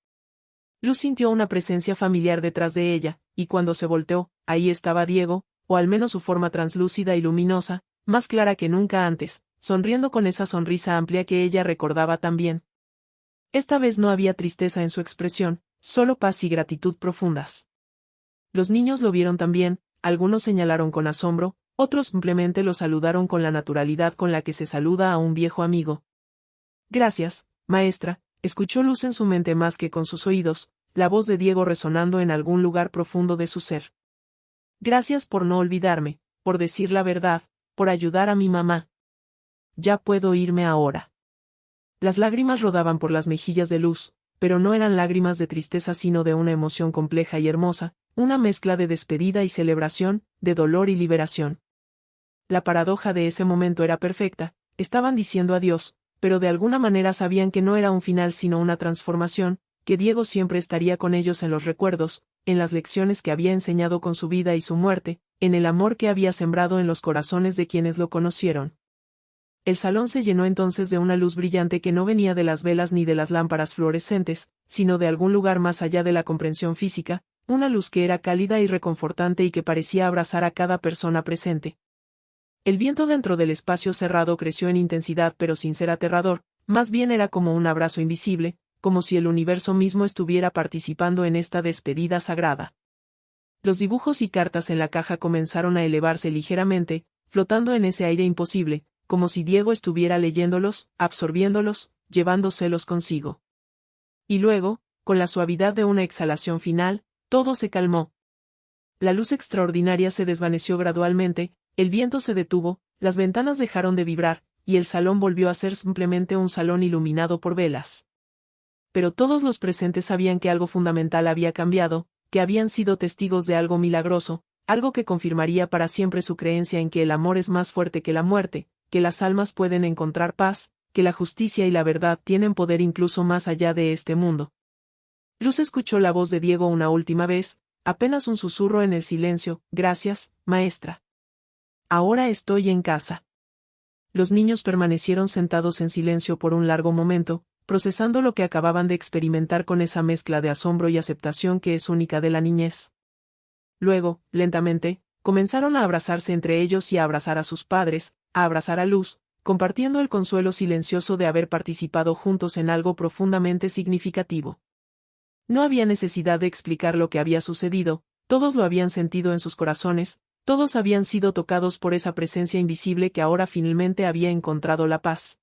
Speaker 1: Luz sintió una presencia familiar detrás de ella, y cuando se volteó, ahí estaba Diego, o al menos su forma translúcida y luminosa, más clara que nunca antes, sonriendo con esa sonrisa amplia que ella recordaba tan bien. Esta vez no había tristeza en su expresión, solo paz y gratitud profundas. Los niños lo vieron también, algunos señalaron con asombro, otros simplemente lo saludaron con la naturalidad con la que se saluda a un viejo amigo. Gracias, maestra, escuchó Luz en su mente más que con sus oídos, la voz de Diego resonando en algún lugar profundo de su ser. Gracias por no olvidarme, por decir la verdad, por ayudar a mi mamá. Ya puedo irme ahora. Las lágrimas rodaban por las mejillas de Luz, pero no eran lágrimas de tristeza sino de una emoción compleja y hermosa, una mezcla de despedida y celebración, de dolor y liberación. La paradoja de ese momento era perfecta, estaban diciendo adiós, pero de alguna manera sabían que no era un final sino una transformación, que Diego siempre estaría con ellos en los recuerdos, en las lecciones que había enseñado con su vida y su muerte, en el amor que había sembrado en los corazones de quienes lo conocieron. El salón se llenó entonces de una luz brillante que no venía de las velas ni de las lámparas fluorescentes, sino de algún lugar más allá de la comprensión física, una luz que era cálida y reconfortante y que parecía abrazar a cada persona presente. El viento dentro del espacio cerrado creció en intensidad pero sin ser aterrador, más bien era como un abrazo invisible, como si el universo mismo estuviera participando en esta despedida sagrada. Los dibujos y cartas en la caja comenzaron a elevarse ligeramente, flotando en ese aire imposible, como si Diego estuviera leyéndolos, absorbiéndolos, llevándoselos consigo. Y luego, con la suavidad de una exhalación final, todo se calmó. La luz extraordinaria se desvaneció gradualmente, el viento se detuvo, las ventanas dejaron de vibrar, y el salón volvió a ser simplemente un salón iluminado por velas. Pero todos los presentes sabían que algo fundamental había cambiado, que habían sido testigos de algo milagroso, algo que confirmaría para siempre su creencia en que el amor es más fuerte que la muerte, que las almas pueden encontrar paz, que la justicia y la verdad tienen poder incluso más allá de este mundo. Luz escuchó la voz de Diego una última vez, apenas un susurro en el silencio: gracias, maestra. Ahora estoy en casa. Los niños permanecieron sentados en silencio por un largo momento, procesando lo que acababan de experimentar con esa mezcla de asombro y aceptación que es única de la niñez. Luego, lentamente, comenzaron a abrazarse entre ellos y a abrazar a sus padres, a abrazar a Luz, compartiendo el consuelo silencioso de haber participado juntos en algo profundamente significativo. No había necesidad de explicar lo que había sucedido, todos lo habían sentido en sus corazones, todos habían sido tocados por esa presencia invisible que ahora finalmente había encontrado la paz.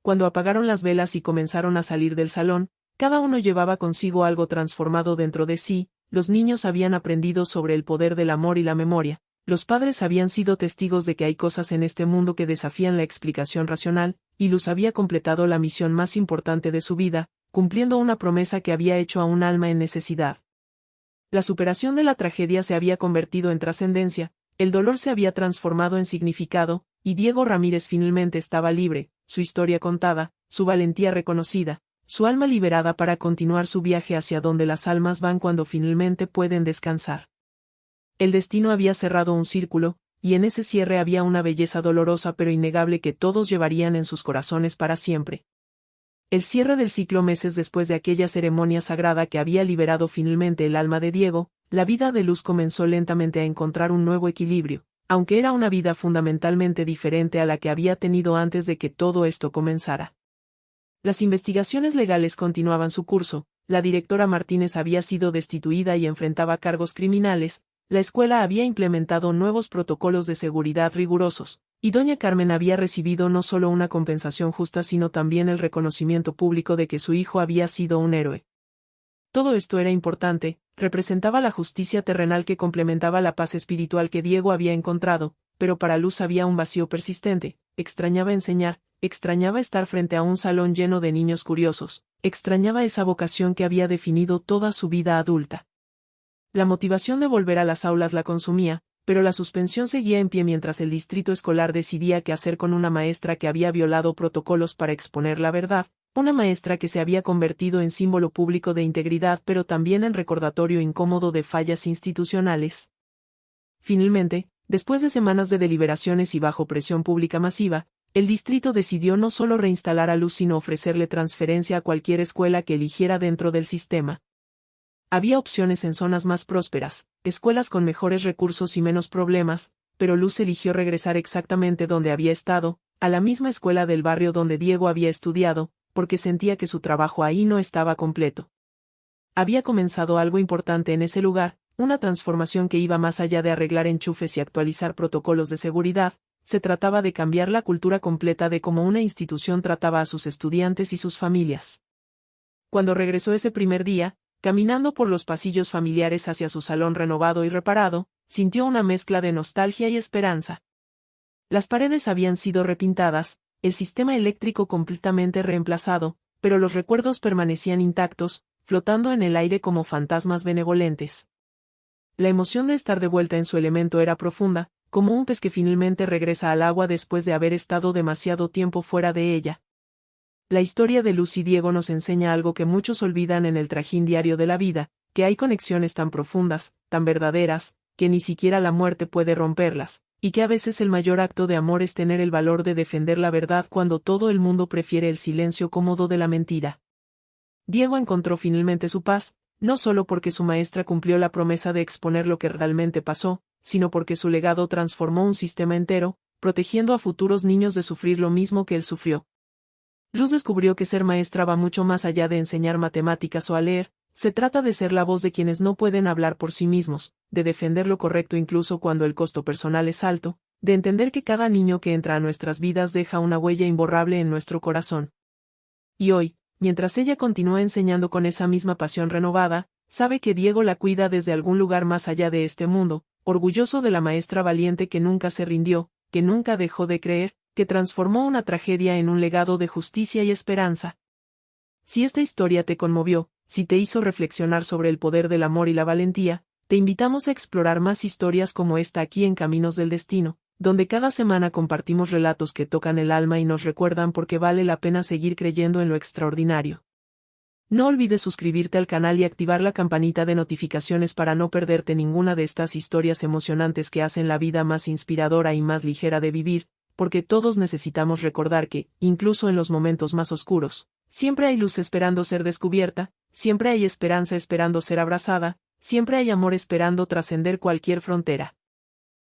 Speaker 1: Cuando apagaron las velas y comenzaron a salir del salón, cada uno llevaba consigo algo transformado dentro de sí. Los niños habían aprendido sobre el poder del amor y la memoria, los padres habían sido testigos de que hay cosas en este mundo que desafían la explicación racional, y Luz había completado la misión más importante de su vida, cumpliendo una promesa que había hecho a un alma en necesidad. La superación de la tragedia se había convertido en trascendencia, el dolor se había transformado en significado, y Diego Ramírez finalmente estaba libre, su historia contada, su valentía reconocida, su alma liberada para continuar su viaje hacia donde las almas van cuando finalmente pueden descansar. El destino había cerrado un círculo, y en ese cierre había una belleza dolorosa pero innegable que todos llevarían en sus corazones para siempre. El cierre del ciclo meses después de aquella ceremonia sagrada que había liberado finalmente el alma de Diego, la vida de Luz comenzó lentamente a encontrar un nuevo equilibrio, aunque era una vida fundamentalmente diferente a la que había tenido antes de que todo esto comenzara. Las investigaciones legales continuaban su curso, la directora Martínez había sido destituida y enfrentaba cargos criminales, la escuela había implementado nuevos protocolos de seguridad rigurosos, y doña Carmen había recibido no solo una compensación justa sino también el reconocimiento público de que su hijo había sido un héroe. Todo esto era importante, representaba la justicia terrenal que complementaba la paz espiritual que Diego había encontrado, pero para Luz había un vacío persistente, extrañaba enseñar, extrañaba estar frente a un salón lleno de niños curiosos, extrañaba esa vocación que había definido toda su vida adulta. La motivación de volver a las aulas la consumía, pero la suspensión seguía en pie mientras el distrito escolar decidía qué hacer con una maestra que había violado protocolos para exponer la verdad, una maestra que se había convertido en símbolo público de integridad pero también en recordatorio incómodo de fallas institucionales. Finalmente, después de semanas de deliberaciones y bajo presión pública masiva, El distrito decidió no solo reinstalar a Luz sino ofrecerle transferencia a cualquier escuela que eligiera dentro del sistema. Había opciones en zonas más prósperas, escuelas con mejores recursos y menos problemas, pero Luz eligió regresar exactamente donde había estado, a la misma escuela del barrio donde Diego había estudiado, porque sentía que su trabajo ahí no estaba completo. Había comenzado algo importante en ese lugar, una transformación que iba más allá de arreglar enchufes y actualizar protocolos de seguridad. Se trataba de cambiar la cultura completa de cómo una institución trataba a sus estudiantes y sus familias. Cuando regresó ese primer día, caminando por los pasillos familiares hacia su salón renovado y reparado, sintió una mezcla de nostalgia y esperanza. Las paredes habían sido repintadas, el sistema eléctrico completamente reemplazado, pero los recuerdos permanecían intactos, flotando en el aire como fantasmas benevolentes. La emoción de estar de vuelta en su elemento era profunda, como un pez que finalmente regresa al agua después de haber estado demasiado tiempo fuera de ella. La historia de Luz y Diego nos enseña algo que muchos olvidan en el trajín diario de la vida, que hay conexiones tan profundas, tan verdaderas, que ni siquiera la muerte puede romperlas, y que a veces el mayor acto de amor es tener el valor de defender la verdad cuando todo el mundo prefiere el silencio cómodo de la mentira. Diego encontró finalmente su paz, no solo porque su maestra cumplió la promesa de exponer lo que realmente pasó, sino porque su legado transformó un sistema entero, protegiendo a futuros niños de sufrir lo mismo que él sufrió. Luz descubrió que ser maestra va mucho más allá de enseñar matemáticas o a leer, se trata de ser la voz de quienes no pueden hablar por sí mismos, de defender lo correcto incluso cuando el costo personal es alto, de entender que cada niño que entra a nuestras vidas deja una huella imborrable en nuestro corazón. Y hoy, mientras ella continúa enseñando con esa misma pasión renovada, sabe que Diego la cuida desde algún lugar más allá de este mundo, orgulloso de la maestra valiente que nunca se rindió, que nunca dejó de creer, que transformó una tragedia en un legado de justicia y esperanza. Si esta historia te conmovió, si te hizo reflexionar sobre el poder del amor y la valentía, te invitamos a explorar más historias como esta aquí en Caminos del Destino, donde cada semana compartimos relatos que tocan el alma y nos recuerdan por qué vale la pena seguir creyendo en lo extraordinario. No olvides suscribirte al canal y activar la campanita de notificaciones para no perderte ninguna de estas historias emocionantes que hacen la vida más inspiradora y más ligera de vivir, porque todos necesitamos recordar que, incluso en los momentos más oscuros, siempre hay luz esperando ser descubierta, siempre hay esperanza esperando ser abrazada, siempre hay amor esperando trascender cualquier frontera.